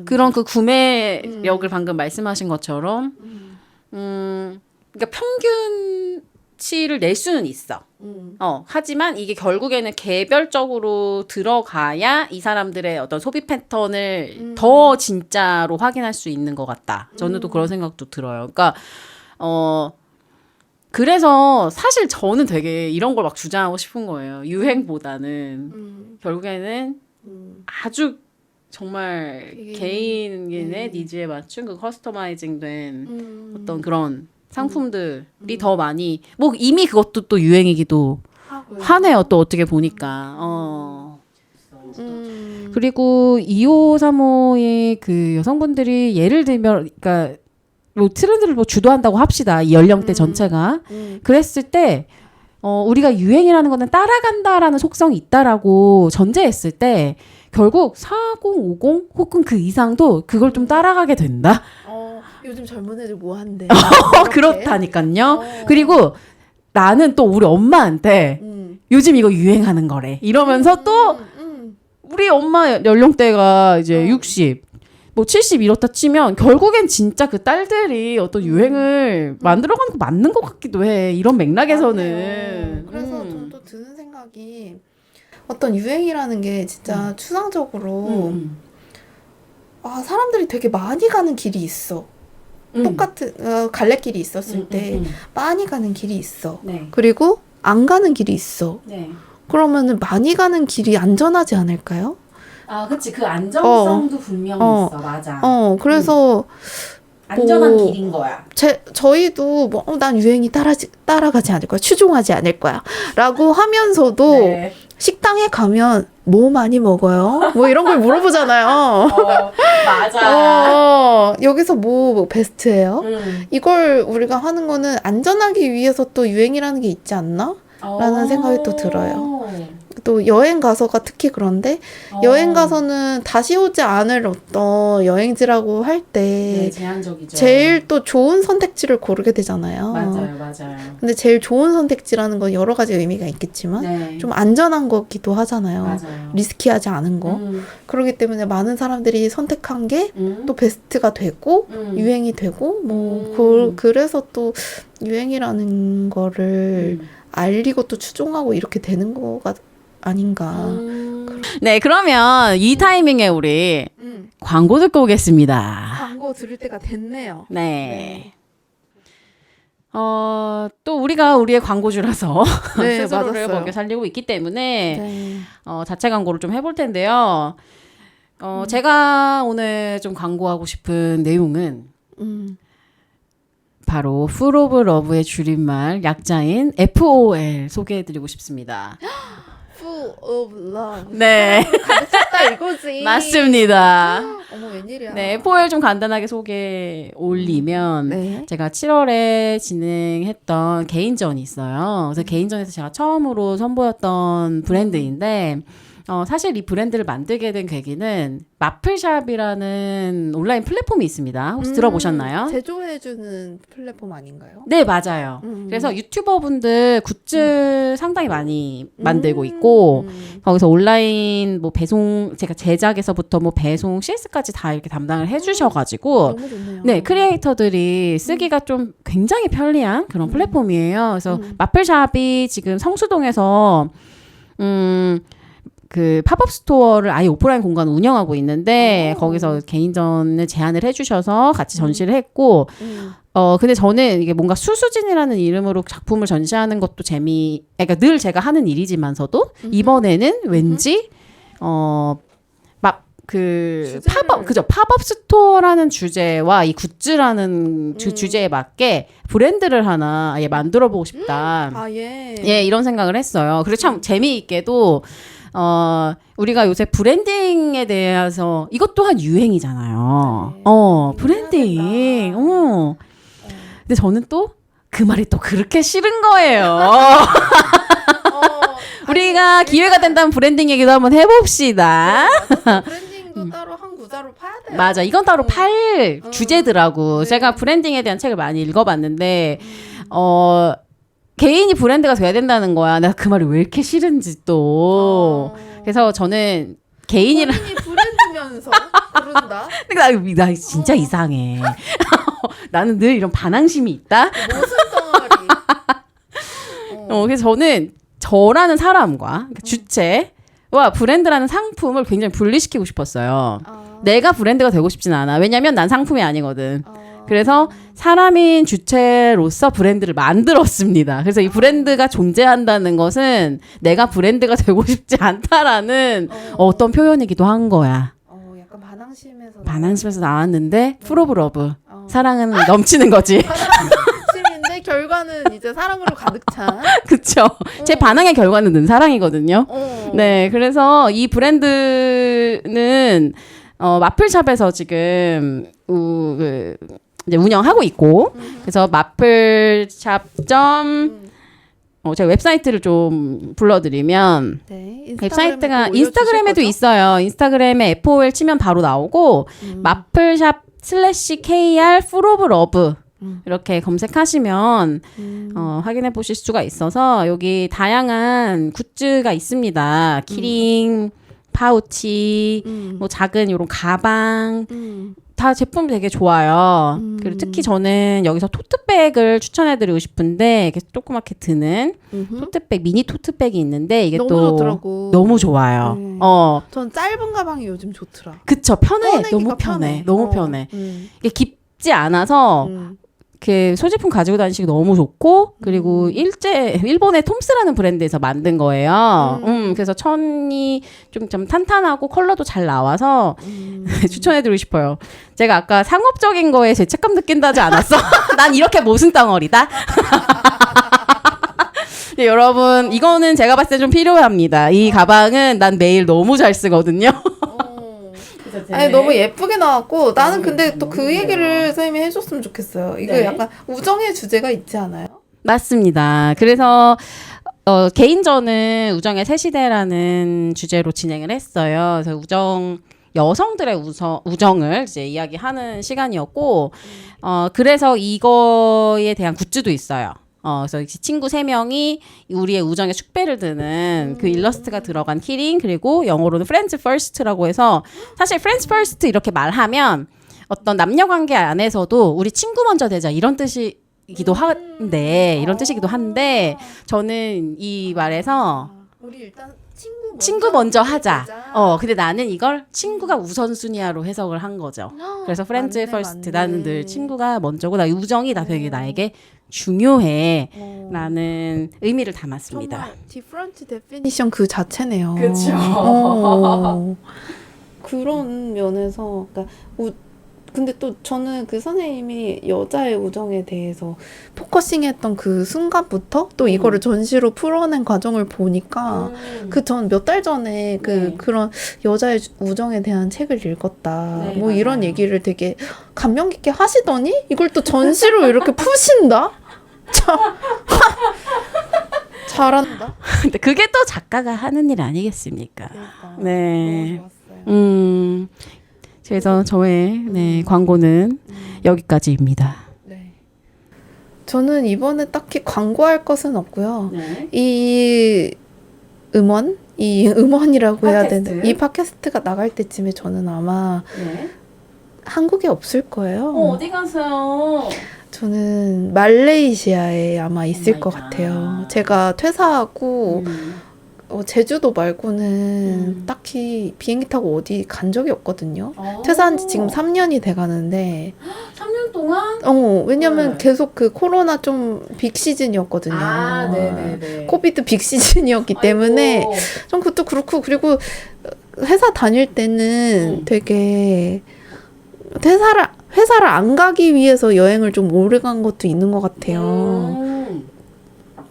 그런 그 구매력을 방금 말씀하신 것처럼, 그러니까 평균치를 낼 수는 있어. 하지만 이게 결국에는 개별적으로 들어가야 이 사람들의 어떤 소비 패턴을 더 진짜로 확인할 수 있는 것 같다. 저는 또 그런 생각도 들어요. 그러니까, 그래서 사실 저는 되게 이런 걸 막 주장하고 싶은 거예요. 유행보다는 결국에는 아주 정말 개인의 니즈에 맞춘 그 커스터마이징된 어떤 그런 상품들이 더 많이 뭐 이미 그것도 또 유행이기도 하네요. 또 어떻게 보니까. 그리고 2535의 그 여성분들이 예를 들면 그러니까 뭐 트렌드를 뭐 주도한다고 합시다. 이 연령대 전체가. 그랬을 때 우리가 유행이라는 거는 따라간다라는 속성이 있다라고 전제했을 때 결국 4050 혹은 그 이상도 그걸 좀 따라가게 된다. 요즘 젊은 애들 뭐 한대. 그렇다니까요. 그리고 나는 또 우리 엄마한테 요즘 이거 유행하는 거래. 이러면서 또 우리 엄마 연령대가 이제 60 뭐 70 이렇다 치면 결국엔 진짜 그 딸들이 어떤 유행을 만들어가는 거 맞는 것 같기도 해. 이런 맥락에서는. 그래서 전 또 드는 생각이 어떤 유행이라는 게 진짜 추상적으로 사람들이 되게 많이 가는 길이 있어. 똑같은 갈래길이 있었을 때 많이 가는 길이 있어. 네. 그리고 안 가는 길이 있어. 네. 그러면은 많이 가는 길이 안전하지 않을까요? 그치. 그 안정성도 분명히 있어. 맞아. 그래서 안전한 길인 거야. 저희도 난 유행이 따라가지 않을 거야. 추종하지 않을 거야. 라고 하면서도 네. 식당에 가면 뭐 많이 먹어요? 뭐 이런 걸 물어보잖아요. 맞아. 여기서 뭐 베스트예요? 이걸 우리가 하는 거는 안전하기 위해서 또 유행이라는 게 있지 않나? 라는 생각이 또 들어요. 또 여행 가서가 특히 그런데 여행 가서는 다시 오지 않을 어떤 여행지라고 할 때 제한적이죠. 제일 또 좋은 선택지를 고르게 되잖아요. 맞아요. 근데 제일 좋은 선택지라는 건 여러 가지 의미가 있겠지만 좀 안전한 거기도 하잖아요. 맞아요. 리스키하지 않은 거. 그렇기 때문에 많은 사람들이 선택한 게 또 베스트가 되고 유행이 되고 그래서 또 유행이라는 거를 알리고 또 추종하고 이렇게 되는 거가 아닌가. 네, 그러면 이 타이밍에 우리 광고 듣고 오겠습니다. 광고 들을 때가 됐네요. 네. 또 우리가 우리의 광고주라서 네, 스스로를 맞았어요. 먹여 살리고 있기 때문에 자체 광고를 좀 해볼 텐데요. 제가 오늘 좀 광고하고 싶은 내용은 바로 Full of Love의 줄임말 약자인 FOL 소개해드리고 싶습니다. Full of love. 네. 가득했다 이거지. 맞습니다. 어머 웬일이야. 네, FOL 좀 간단하게 소개 올리면 제가 7월에 진행했던 개인전이 있어요. 그래서 개인전에서 제가 처음으로 선보였던 브랜드인데 사실 이 브랜드를 만들게 된 계기는 마플샵이라는 온라인 플랫폼이 있습니다. 혹시 들어보셨나요? 제조해주는 플랫폼 아닌가요? 네, 맞아요. 그래서 유튜버분들 굿즈 상당히 많이 만들고 있고 거기서 온라인 뭐 배송 제가 제작에서부터 뭐 배송 CS까지 다 이렇게 담당을 해주셔가지고 너무 좋네요. 네, 크리에이터들이 쓰기가 좀 굉장히 편리한 그런 플랫폼이에요. 그래서 마플샵이 지금 성수동에서 그 팝업 스토어를 아예 오프라인 공간 운영하고 있는데 거기서 개인전을 제안을 해주셔서 같이 전시를 했고 근데 저는 이게 뭔가 수수진이라는 이름으로 작품을 전시하는 것도 그러니까 늘 제가 하는 일이지만서도 이번에는 왠지 팝업 스토어라는 주제와 이 굿즈라는 주제에 맞게 브랜드를 하나 아예 만들어 보고 싶다. 예, 이런 생각을 했어요. 그리고 참 재미있게도 우리가 요새 브랜딩에 대해서 이것 또한 유행이잖아요. 브랜딩. 근데 저는 또 그 말이 또 그렇게 싫은 거예요. 우리가 기회가 된다면 브랜딩 얘기도 한번 해봅시다. 브랜딩도 따로 한 구자로 파야 돼요. 맞아. 이건 따로 팔 주제더라고. 제가 브랜딩에 대한 책을 많이 읽어봤는데, 개인이 브랜드가 돼야 된다는 거야. 내가 그 말이 왜 이렇게 싫은지 또. 그래서 저는 본인이 브랜드면서 그런다? 근데 나 진짜 이상해. 나는 늘 이런 반항심이 있다. 무슨 덩어리? 그래서 저는 저라는 사람과 주체와 브랜드라는 상품을 굉장히 분리시키고 싶었어요. 내가 브랜드가 되고 싶진 않아. 왜냐면 난 상품이 아니거든. 그래서 사람인 주체로서 브랜드를 만들었습니다. 그래서 이 브랜드가 존재한다는 것은 내가 브랜드가 되고 싶지 않다라는 어떤 표현이기도 한 거야. 약간 반항심에서 나왔는데 풀 오브 러브. 사랑은 넘치는 거지. 반항심인데 결과는 이제 사랑으로 가득 찬. 그쵸. 제 반항의 결과는 늘 사랑이거든요. 네, 그래서 이 브랜드는 마플샵에서 지금 이제 운영하고 있고 그래서 마플샵 제가 웹사이트를 좀 불러드리면 웹사이트가 인스타그램에도 있어요. 인스타그램에 FOL 치면 바로 나오고 마플샵 /KR full of love 이렇게 검색하시면 확인해 보실 수가 있어서 여기 다양한 굿즈가 있습니다. 키링, 파우치, 뭐 작은 이런 가방 다 제품 되게 좋아요. 그리고 특히 저는 여기서 토트백을 추천해드리고 싶은데 이게 조그맣게 드는 토트백, 미니 토트백이 있는데 이게 너무 또 좋더라고. 너무 좋아요. 전 짧은 가방이 요즘 좋더라. 그쵸, 편해. 너무 편해. 너무 편해. 이게 깊지 않아서 그 소지품 가지고 다니시기 너무 좋고 그리고 일본의 톰스라는 브랜드에서 만든 거예요. 그래서 천이 좀 탄탄하고 컬러도 잘 나와서 추천해드리고 싶어요. 제가 아까 상업적인 거에 죄책감 느낀다지 않았어? 난 이렇게 모순 덩어리다. 네, 여러분 이거는 제가 봤을 때 좀 필요합니다. 이 가방은 난 매일 너무 잘 쓰거든요. 아니 너무 예쁘게 나왔고 나는 근데 또 그 얘기를 선생님이 해줬으면 좋겠어요. 이거 네. 약간 우정의 주제가 있지 않아요? 맞습니다. 그래서 개인전은 우정의 새 시대라는 주제로 진행을 했어요. 그래서 여성들의 우정을 이제 이야기하는 시간이었고 그래서 이거에 대한 굿즈도 있어요. 그래서 친구 3명이 우리의 우정의 축배를 드는 그 일러스트가 들어간 키링 그리고 영어로는 friends first라고 해서 사실 friends first 이렇게 말하면 어떤 남녀 관계 안에서도 우리 친구 먼저 되자 이런 뜻이기도 한데 저는 이 말에서 우리 일단 친구 먼저 하자. 근데 나는 이걸 친구가 우선순위로 해석을 한 거죠. 그래서 friends first 나는 늘 친구가 먼저고 나 우정이 다 되게 나에게 중요해 라는 의미를 담았습니다. 정말 different definition 그 자체네요. 그렇죠. 그런 면에서 그러니까 근데 또 저는 그 선생님이 여자의 우정에 대해서 포커싱했던 그 순간부터 또 이거를 전시로 풀어낸 과정을 보니까 그 전 몇 달 전에 그런 여자의 우정에 대한 책을 읽었다. 네, 뭐 맞아요. 이런 얘기를 되게 감명 깊게 하시더니 이걸 또 전시로 이렇게 푸신다? 잘한다. 근데 그게 또 작가가 하는 일 아니겠습니까? 그러니까. 네. 너무 좋았어요. 그래서 저의 광고는 여기까지입니다. 네. 저는 이번에 딱히 광고할 것은 없고요. 네. 이 음원이라고 해야 팟캐스트. 되나? 이 팟캐스트가 나갈 때쯤에 저는 아마 네. 한국에 없을 거예요. 어디 가세요? 저는 말레이시아에 아마 있을 마이 것 갓. 같아요. 제가 퇴사하고 제주도 말고는 음. 딱히 비행기 타고 어디 간 적이 없거든요. 퇴사한 지 지금 3년이 돼 가는데 3년 동안? 왜냐면 네. 계속 그 코로나 좀 빅 시즌이었거든요. 네네네. 코비드 빅 시즌이었기 때문에 좀 그것도 그렇고, 그리고 회사 다닐 때는 되게 회사를 안 가기 위해서 여행을 좀 오래 간 것도 있는 것 같아요.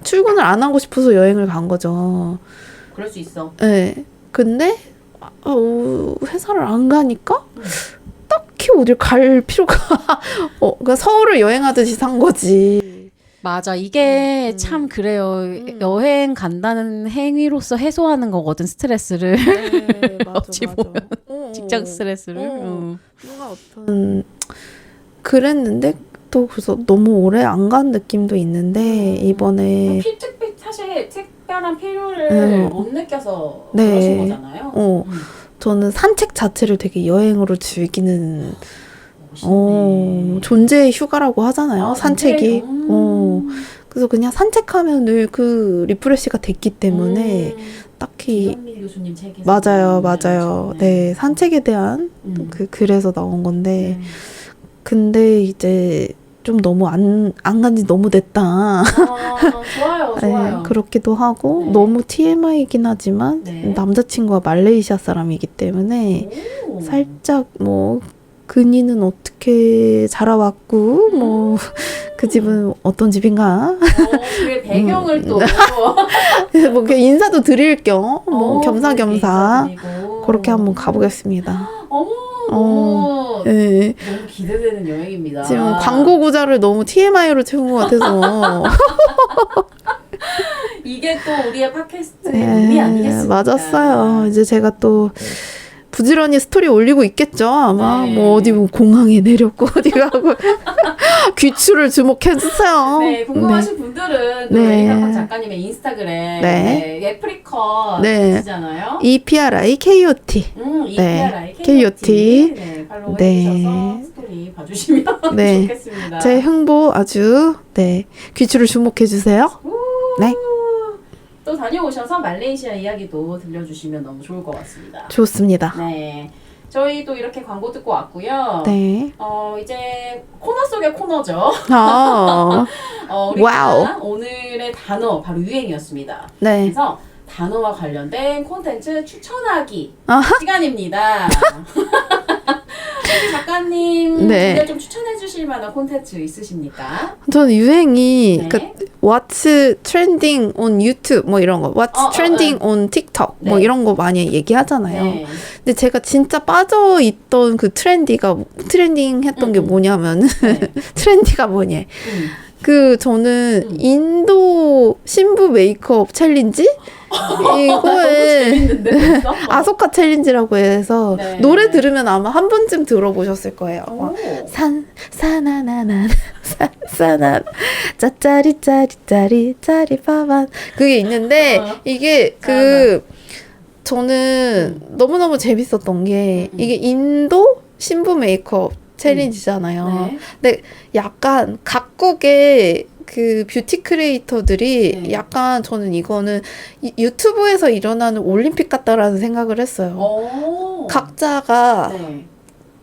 출근을 안 하고 싶어서 여행을 간 거죠. 그럴 수 있어. 네. 근데 회사를 안 가니까 딱히 어딜 갈 필요가 그러니까 서울을 여행하듯이 산 거지. 맞아. 이게 참 그래요. 여행 간다는 행위로서 해소하는 거거든, 스트레스를. 네, 맞아, 어찌 맞아. 보면. 직장 스트레스를. 뭔가 어떤 그랬는데 또 그래서 너무 오래 안 간 느낌도 있는데 이번에 사실 특별한 필요를 못 느껴서 네. 그러신 거잖아요. 저는 산책 자체를 되게 여행으로 즐기는 멋있네. 존재의 휴가라고 하잖아요. 아, 산책이. 진짜요? 그래서 그냥 산책하면 늘 그 리프레시가 됐기 때문에 딱히 김현미 교수님 책에서 맞아요. 네, 산책에 대한 그래서 나온 건데 네. 근데 이제 좀 너무 안 간지 너무 됐다. 좋아요. 네, 그렇기도 하고 네. 너무 TMI이긴 하지만 네. 남자친구가 말레이시아 사람이기 때문에 오. 살짝 뭐 근이는 어떻게 자라왔고 뭐 그 집은 어떤 집인가 그 배경을 또 뭐 그냥 인사도 드릴 겸 뭐 겸사겸사 인사드리고. 그렇게 한번 가보겠습니다. 너무 네. 너무 기대되는 여행입니다. 지금 광고 구자를 너무 TMI로 채운 것 같아서 이게 또 우리의 팟캐스트의 의미 아니겠습니까? 맞았어요. 이제 제가 또 부지런히 스토리 올리고 있겠죠. 아마 네. 뭐 어디 뭐 공항에 내렸고 어디 가고 귀추를 주목해주세요. 네, 궁금하신 분들은 네. 이상박 작가님의 인스타그램 네. 예프리컷 네. 시잖아요. EPRIKOT EPRI KOT. 네, 팔로우 네. 해주셔서 스토리 봐주시면 네. 좋겠습니다. 제 흥보 아주 귀추를 주목해주세요. 네. 또 다녀오셔서 말레이시아 이야기도 들려주시면 너무 좋을 것 같습니다. 좋습니다. 네. 저희도 이렇게 광고 듣고 왔고요. 네. 이제 코너 속의 코너죠. 우리가 와우. 오늘의 단어 바로 유행이었습니다. 네. 그래서 단어와 관련된 콘텐츠 추천하기 아하. 시간입니다. 우리 작가님 네. 오늘 좀 추천해 주실 만한 콘텐츠 있으십니까? 저는 유행이 네. What's trending on YouTube 뭐 이런 거, What's trending on TikTok 뭐 네. 이런 거 많이 얘기하잖아요. 네. 근데 제가 진짜 빠져 있던 그 트렌딩 했던 게 뭐냐면은 네. 트렌디가 뭐냐? 저는 인도 신부 메이크업 챌린지 이거에 재밌는데 벌써? 아소카 챌린지라고 해서 네. 노래 들으면 아마 한 번쯤 들어보셨을 거예요. 막 오. 사나나나 사나 짜짜리 짜리 빠반 그게 있는데 이게 저는 너무너무 재밌었던 게 이게 인도 신부 메이크업 챌린지잖아요. 네. 근데 약간 각국의 그 뷰티 크리에이터들이 네. 약간 저는 이거는 유튜브에서 일어나는 올림픽 같다라는 생각을 했어요. 오. 각자가 네.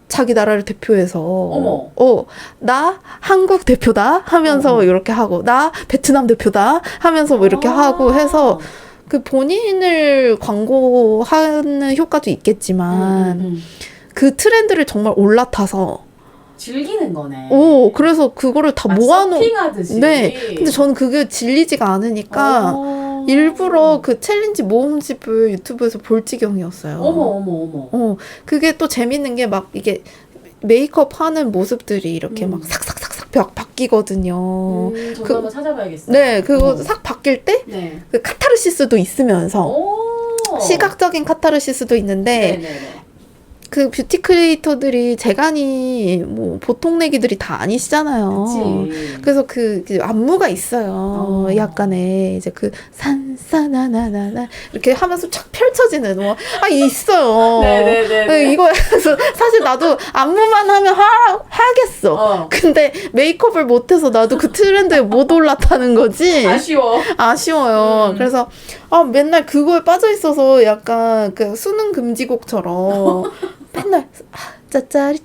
자기 나라를 대표해서 어머. 나 한국 대표다 하면서 이렇게 하고 나 베트남 대표다 하면서 뭐 이렇게 하고 해서 그 본인을 광고하는 효과도 있겠지만 그 트렌드를 정말 올라타서 즐기는 거네. 그래서 그거를 다 서핑하듯이. 네. 근데 저는 그게 질리지가 않으니까 일부러 그 챌린지 모음집을 유튜브에서 볼 지경이었어요. 어머. 그게 또 재밌는 게 막 이게 메이크업 하는 모습들이 이렇게 막 삭삭삭삭 바뀌거든요. 저도 한번 찾아봐야겠어요. 네, 그거 싹 바뀔 때 네. 그 카타르시스도 있으면서 시각적인 카타르시스도 있는데 네네네. 그 뷰티 크리에이터들이 재간이 뭐 보통 내기들이 다 아니시잖아요. 그치. 그래서 그 안무가 있어요. 약간의 이제 그 산사나나나나 이렇게 하면서 쫙 펼쳐지는 뭐 있어요. 네네네. 이거 그래서 사실 나도 안무만 하면 하겠어. 근데 메이크업을 못해서 나도 그 트렌드에 못 올랐다는 거지. 아쉬워요. 그래서 맨날 그거에 빠져 있어서 약간 그 수능 금지곡처럼 맨날 짜리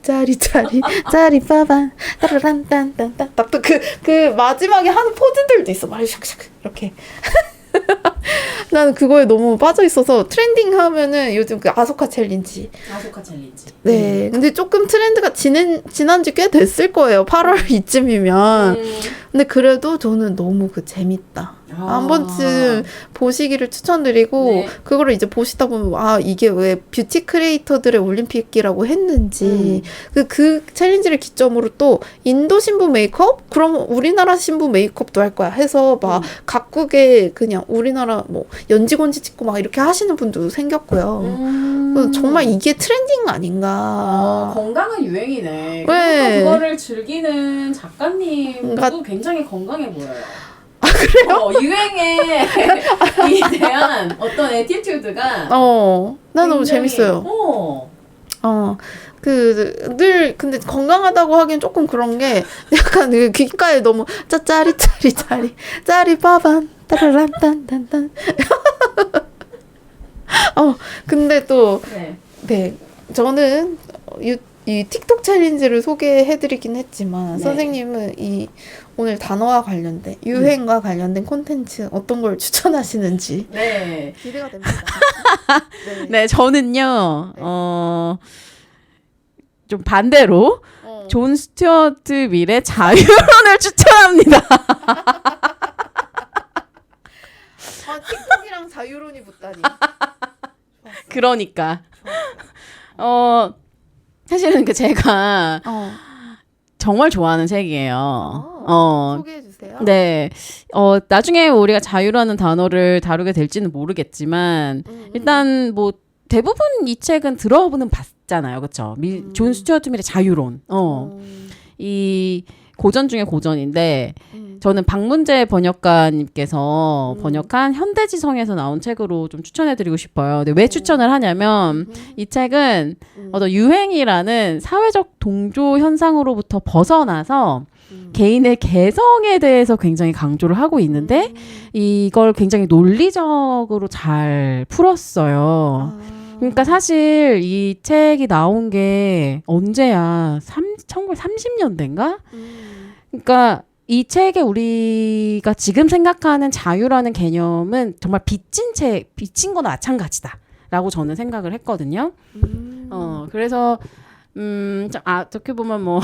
빠반 따라란딴딴딴 딱또 그 마지막에 하는 포즈들도 있어. 말 샥샥 이렇게. 나는 그거에 너무 빠져 있어서 트렌딩 하면은 요즘 그 아소카 챌린지. 네. 근데 조금 트렌드가 지난 지 꽤 됐을 거예요. 8월 이쯤이면. 근데 그래도 저는 너무 재밌다. 한 번쯤 보시기를 추천드리고 네. 그거를 이제 보시다 보면 이게 왜 뷰티 크리에이터들의 올림픽이라고 했는지 그 챌린지를 기점으로 또 인도 신부 메이크업? 그럼 우리나라 신부 메이크업도 할 거야 해서 막 각국에 그냥 우리나라 뭐 연지곤지 찍고 막 이렇게 하시는 분도 생겼고요. 그래서 정말 이게 트렌딩 아닌가. 건강한 유행이네. 네. 그리고 그거를 즐기는 작가님도 굉장히 건강해 보여요. 그래요? 유행에 대한 어떤 에티튜드가 난 너무 재밌어요. 근데 건강하다고 하기엔 조금 그런 게 약간 그 귓가에 너무 짜리 빠반 따라란딴딴딴 근데 또 네 저는 이 틱톡 챌린지를 소개해드리긴 했지만 선생님은 이 오늘 단어와 관련된 유행과 관련된 콘텐츠 어떤 걸 추천하시는지 기대가 됩니다. 네, 저는요 좀 반대로 존 스튜어트 밀의 자유론을 추천합니다. 틱톡이랑 자유론이 붙다니. 그러니까 사실은 제가 정말 좋아하는 책이에요. 소개해 주세요. 네. 나중에 우리가 자유라는 단어를 다루게 될지는 모르겠지만 일단 뭐 대부분 이 책은 들어보는 봤잖아요. 그렇죠? 존 스튜어트 밀의 자유론. 이 고전 중에 고전인데 저는 박문재 번역가님께서 번역한 현대지성에서 나온 책으로 좀 추천해드리고 싶어요. 근데 왜 추천을 하냐면 이 책은 어떤 유행이라는 사회적 동조 현상으로부터 벗어나서 개인의 개성에 대해서 굉장히 강조를 하고 있는데 이걸 굉장히 논리적으로 잘 풀었어요. 그러니까 사실 이 책이 나온 게 언제야? 1930년대인가? 그러니까 이 책에 우리가 지금 생각하는 자유라는 개념은 정말 빚진 거나 마찬가지다라고 저는 생각을 했거든요. 그래서 어떻게 보면 뭐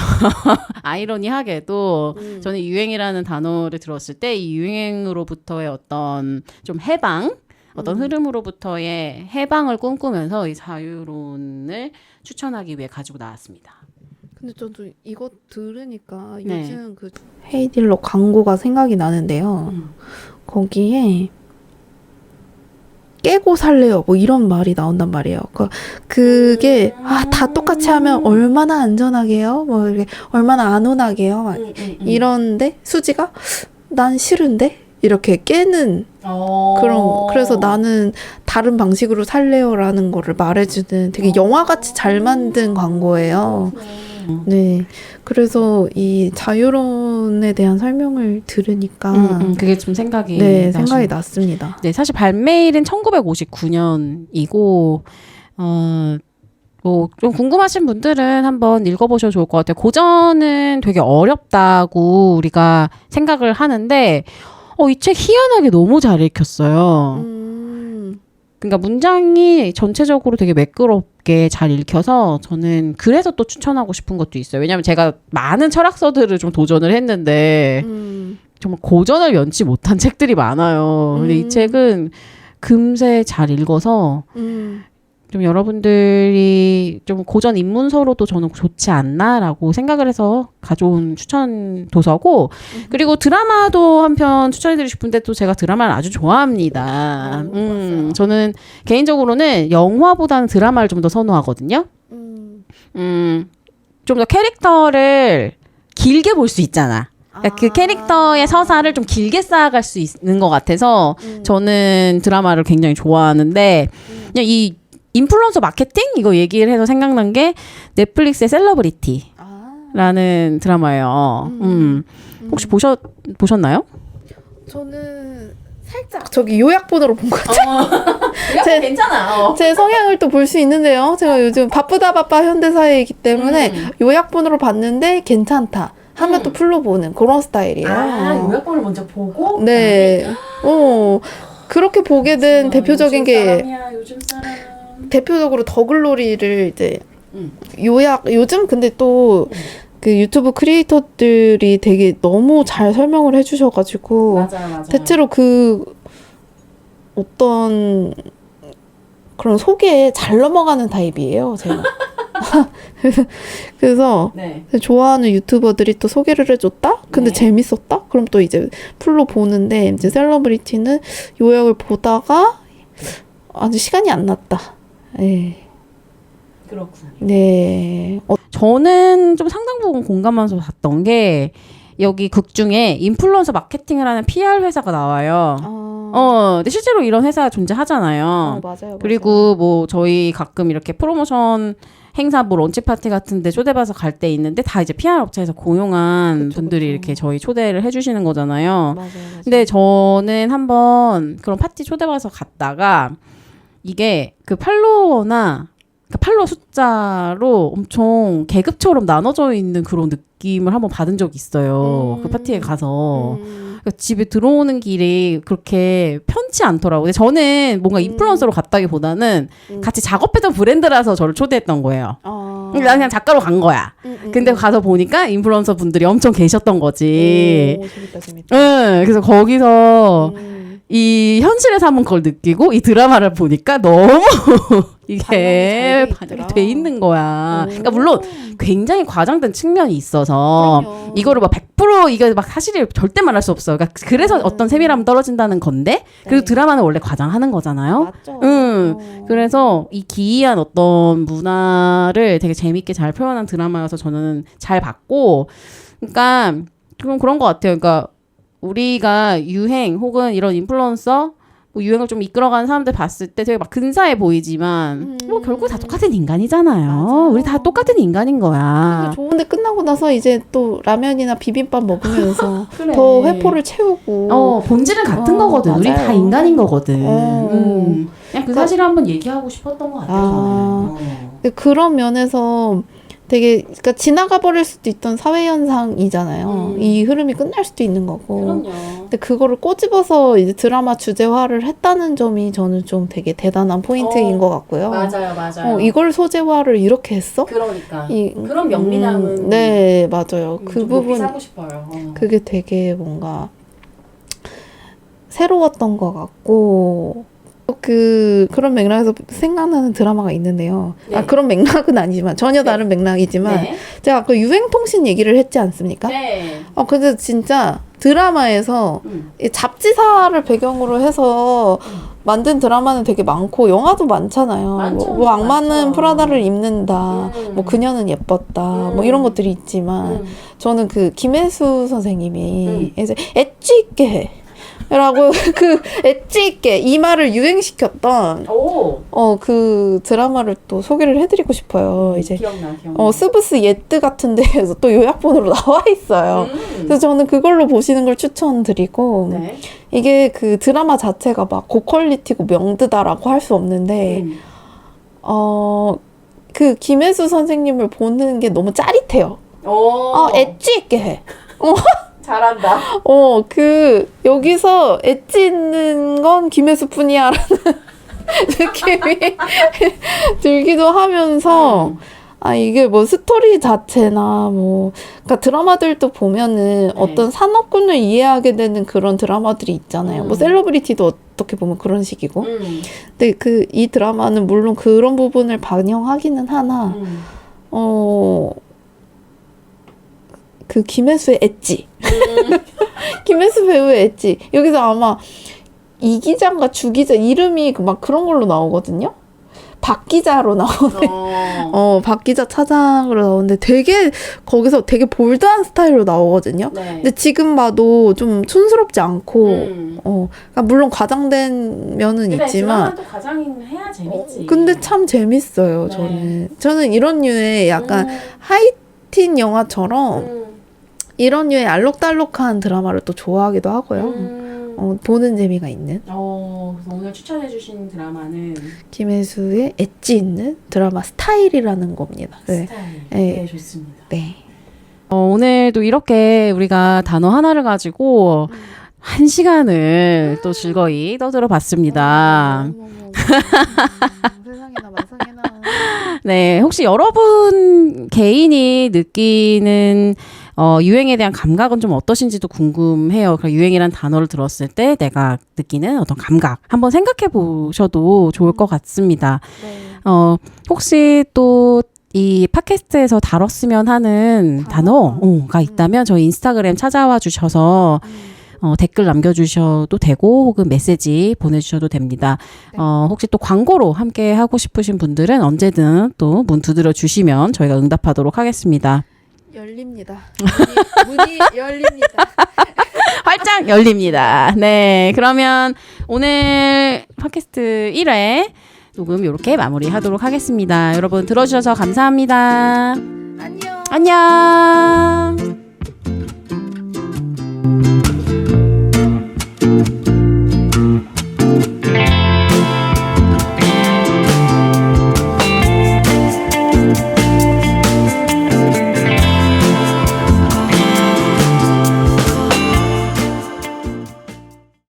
아이러니하게도 저는 유행이라는 단어를 들었을 때 이 유행으로부터의 어떤 좀 해방, 어떤 흐름으로부터의 해방을 꿈꾸면서 이 자유론을 추천하기 위해 가지고 나왔습니다. 근데 저도 이거 들으니까 요즘 그 헤이딜러 광고가 생각이 나는데요. 거기에 깨고 살래요 뭐 이런 말이 나온단 말이에요. 그게 다 똑같이 하면 얼마나 안전하게요? 뭐 이렇게 얼마나 안온하게요? 막 이런데 수지가 난 싫은데 이렇게 깨는 그래서 나는 다른 방식으로 살래요라는 거를 말해주는 되게 영화같이 잘 만든 광고예요. 네. 그래서 이 자유론에 대한 설명을 들으니까 그게 좀 생각이 났습니다. 네, 사실 발매일은 1959년이고 뭐 좀 궁금하신 분들은 한번 읽어보셔도 좋을 것 같아요. 고전은 되게 어렵다고 우리가 생각을 하는데 이 책 희한하게 너무 잘 읽혔어요. 그러니까 문장이 전체적으로 되게 매끄럽게 잘 읽혀서 저는 그래서 또 추천하고 싶은 것도 있어요. 왜냐하면 제가 많은 철학서들을 좀 도전을 했는데 정말 고전을 면치 못한 책들이 많아요. 근데 이 책은 금세 잘 읽어서 좀 여러분들이 좀 고전 입문서로도 저는 좋지 않나라고 생각을 해서 가져온 추천 도서고 그리고 드라마도 한편 추천해드리고 싶은데 또 제가 드라마를 아주 좋아합니다. 저는 개인적으로는 영화보다는 드라마를 좀 더 선호하거든요. 좀 더 캐릭터를 길게 볼 수 있잖아. 그러니까 그 캐릭터의 서사를 좀 길게 쌓아갈 수 있는 것 같아서 저는 드라마를 굉장히 좋아하는데 그냥 이 인플루언서 마케팅 이거 얘기를 해서 생각난 게 넷플릭스의 셀러브리티라는 드라마예요. 혹시 보셨나요? 저는 살짝 저기 요약본으로 본 것 같아요. 괜찮아. 제 성향을 또 볼 수 있는데요. 제가 요즘 바쁘다 현대사회이기 때문에 요약본으로 봤는데 괜찮다 하면 또 풀로 보는 그런 스타일이에요. 요약본을 먼저 보고? 네. 그렇게 보게 된 대표적인 게 요즘 사람은. 대표적으로 더글로리를 이제 요즘 근데 또 그 유튜브 크리에이터들이 되게 너무 잘 설명을 해주셔가지고 맞아요. 대체로 그 어떤 그런 소개에 잘 넘어가는 타입이에요, 제가. 그래서 네. 좋아하는 유튜버들이 또 소개를 해줬다? 근데 재밌었다? 그럼 또 이제 풀로 보는데 이제 셀러브리티는 요약을 보다가 아주 시간이 안 났다. 네. 그렇군. 네. 저는 좀 상당 부분 공감하면서 봤던 게 여기 극 중에 인플루언서 마케팅을 하는 PR 회사가 나와요. 근데 실제로 이런 회사가 존재하잖아요. 맞아요. 그리고 뭐 저희 가끔 이렇게 프로모션 행사 뭐 런치 파티 같은 데 초대받아서 갈 때 있는데 다 이제 PR 업체에서 고용한 분들이 이렇게 저희 초대를 해주시는 거잖아요. 맞아요. 근데 저는 한번 그런 파티 초대받아서 갔다가 이게 그 팔로워나 그러니까 팔로워 숫자로 엄청 계급처럼 나눠져 있는 그런 느낌을 한번 받은 적이 있어요. 그 파티에 가서. 그러니까 집에 들어오는 길이 그렇게 편치 않더라고요. 근데 저는 뭔가 인플루언서로 갔다기보다는 같이 작업했던 브랜드라서 저를 초대했던 거예요. 난 그냥 작가로 간 거야. 근데 가서 보니까 인플루언서 분들이 엄청 계셨던 거지. 재밌다. 응, 그래서 거기서 이 현실에서 한번 그걸 느끼고 이 드라마를 보니까 너무 이게 반영이 돼 있는 거야. 그러니까 물론 굉장히 과장된 측면이 있어서 그럼요. 이거를 막 100% 이게 막 사실을 절대 말할 수 없어요. 그러니까 그래서 어떤 세밀함이 떨어진다는 건데 그리고 드라마는 원래 과장하는 거잖아요. 맞죠. 그래서 이 기이한 어떤 문화를 되게 재밌게 잘 표현한 드라마여서 저는 잘 봤고 그러니까 좀 그런 것 같아요. 그러니까 우리가 유행 혹은 이런 인플루언서 뭐 유행을 좀 이끌어가는 사람들 봤을 때 되게 막 근사해 보이지만 뭐 결국 다 똑같은 인간이잖아요. 맞아요. 우리 다 똑같은 인간인 거야. 좋은데 끝나고 나서 이제 또 라면이나 비빔밥 먹으면서 그래. 더 회포를 채우고 본질은 같은 거거든. 우리 맞아요. 다 인간인 거거든. 그냥 그 그- 사실을 한번 얘기하고 싶었던 것 같아요. 저는. 그런 면에서 되게 그러니까 지나가 버릴 수도 있던 사회 현상이잖아요. 이 흐름이 끝날 수도 있는 거고. 그럼요. 근데 그거를 꼬집어서 이제 드라마 주제화를 했다는 점이 저는 좀 되게 대단한 포인트인 것 같고요. 맞아요. 이걸 소재화를 이렇게 했어? 그러니까 이- 그런 명민함은 네, 맞아요. 그 좀 높이 부분 사고 싶어요. 그게 되게 뭔가 새로웠던 것 같고 그런 맥락에서 생각나는 드라마가 있는데요. 네. 그런 맥락은 아니지만 전혀 다른 맥락이지만 네. 제가 아까 유행통신 얘기를 했지 않습니까? 네. 근데 진짜 드라마에서 이 잡지사를 배경으로 해서 만든 드라마는 되게 많고 영화도 많잖아요. 많죠. 뭐 악마는 많죠. 프라다를 입는다. 뭐 그녀는 예뻤다. 뭐 이런 것들이 있지만 저는 그 김혜수 선생님이 이제 엣지 있게 해. 라고 그 엣지 있게 이 말을 유행시켰던 그 드라마를 또 소개를 해드리고 싶어요. 이제 기억나. 스브스 예뜨 같은 데에서 또 요약본으로 나와 있어요. 그래서 저는 그걸로 보시는 걸 추천드리고 네. 이게 그 드라마 자체가 막 고퀄리티고 명드다라고 할 수 없는데 그 김혜수 선생님을 보는 게 너무 짜릿해요. 엣지 있게 해. 잘한다. 여기서 엣지 있는 건 김혜수 뿐이야 라는 느낌이 들기도 하면서 아, 이게 뭐 스토리 자체나 뭐, 그러니까 드라마들도 보면은 어떤 산업군을 이해하게 되는 그런 드라마들이 있잖아요. 뭐 셀러브리티도 어떻게 보면 그런 식이고. 근데 이 드라마는 물론 그런 부분을 반영하기는 하나, 그 김혜수의 엣지. 김혜수 배우의 엣지. 여기서 아마 이 기자인가 주 기자 이름이 막 그런 걸로 나오거든요. 박 기자로 나오는데, 박 기자 차장으로 나오는데 되게, 거기서 되게 볼드한 스타일로 나오거든요. 네. 근데 지금 봐도 좀 촌스럽지 않고, 그러니까 물론 과장된 면은 그래, 있지만, 드라마도 과장해야 재밌지. 근데 참 재밌어요, 네. 저는 이런 류의 약간 하이틴 영화처럼, 이런 류의 알록달록한 드라마를 또 좋아하기도 하고요. 보는 재미가 있는. 그래서 오늘 추천해주신 드라마는 김혜수의 엣지 있는 드라마 스타일이라는 겁니다. 네. 스타일. 네. 네, 좋습니다. 네. 오늘도 이렇게 우리가 단어 하나를 가지고 1시간을 또 즐거이 떠들어 봤습니다. 세상에나 마상에나. 네, 혹시 여러분 개인이 느끼는 유행에 대한 감각은 좀 어떠신지도 궁금해요. 유행이란 단어를 들었을 때 내가 느끼는 어떤 감각 한번 생각해 보셔도 좋을 것 같습니다. 네. 혹시 또 이 팟캐스트에서 다뤘으면 하는 단어가 있다면 저희 인스타그램 찾아와 주셔서 댓글 남겨주셔도 되고 혹은 메시지 보내주셔도 됩니다. 네. 혹시 또 광고로 함께 하고 싶으신 분들은 언제든 또 문 두드려 주시면 저희가 응답하도록 하겠습니다. 열립니다. 문이 열립니다. 활짝 열립니다. 네, 그러면 오늘 팟캐스트 1회 녹음 이렇게 마무리하도록 하겠습니다. 여러분 들어주셔서 감사합니다. 안녕. 안녕.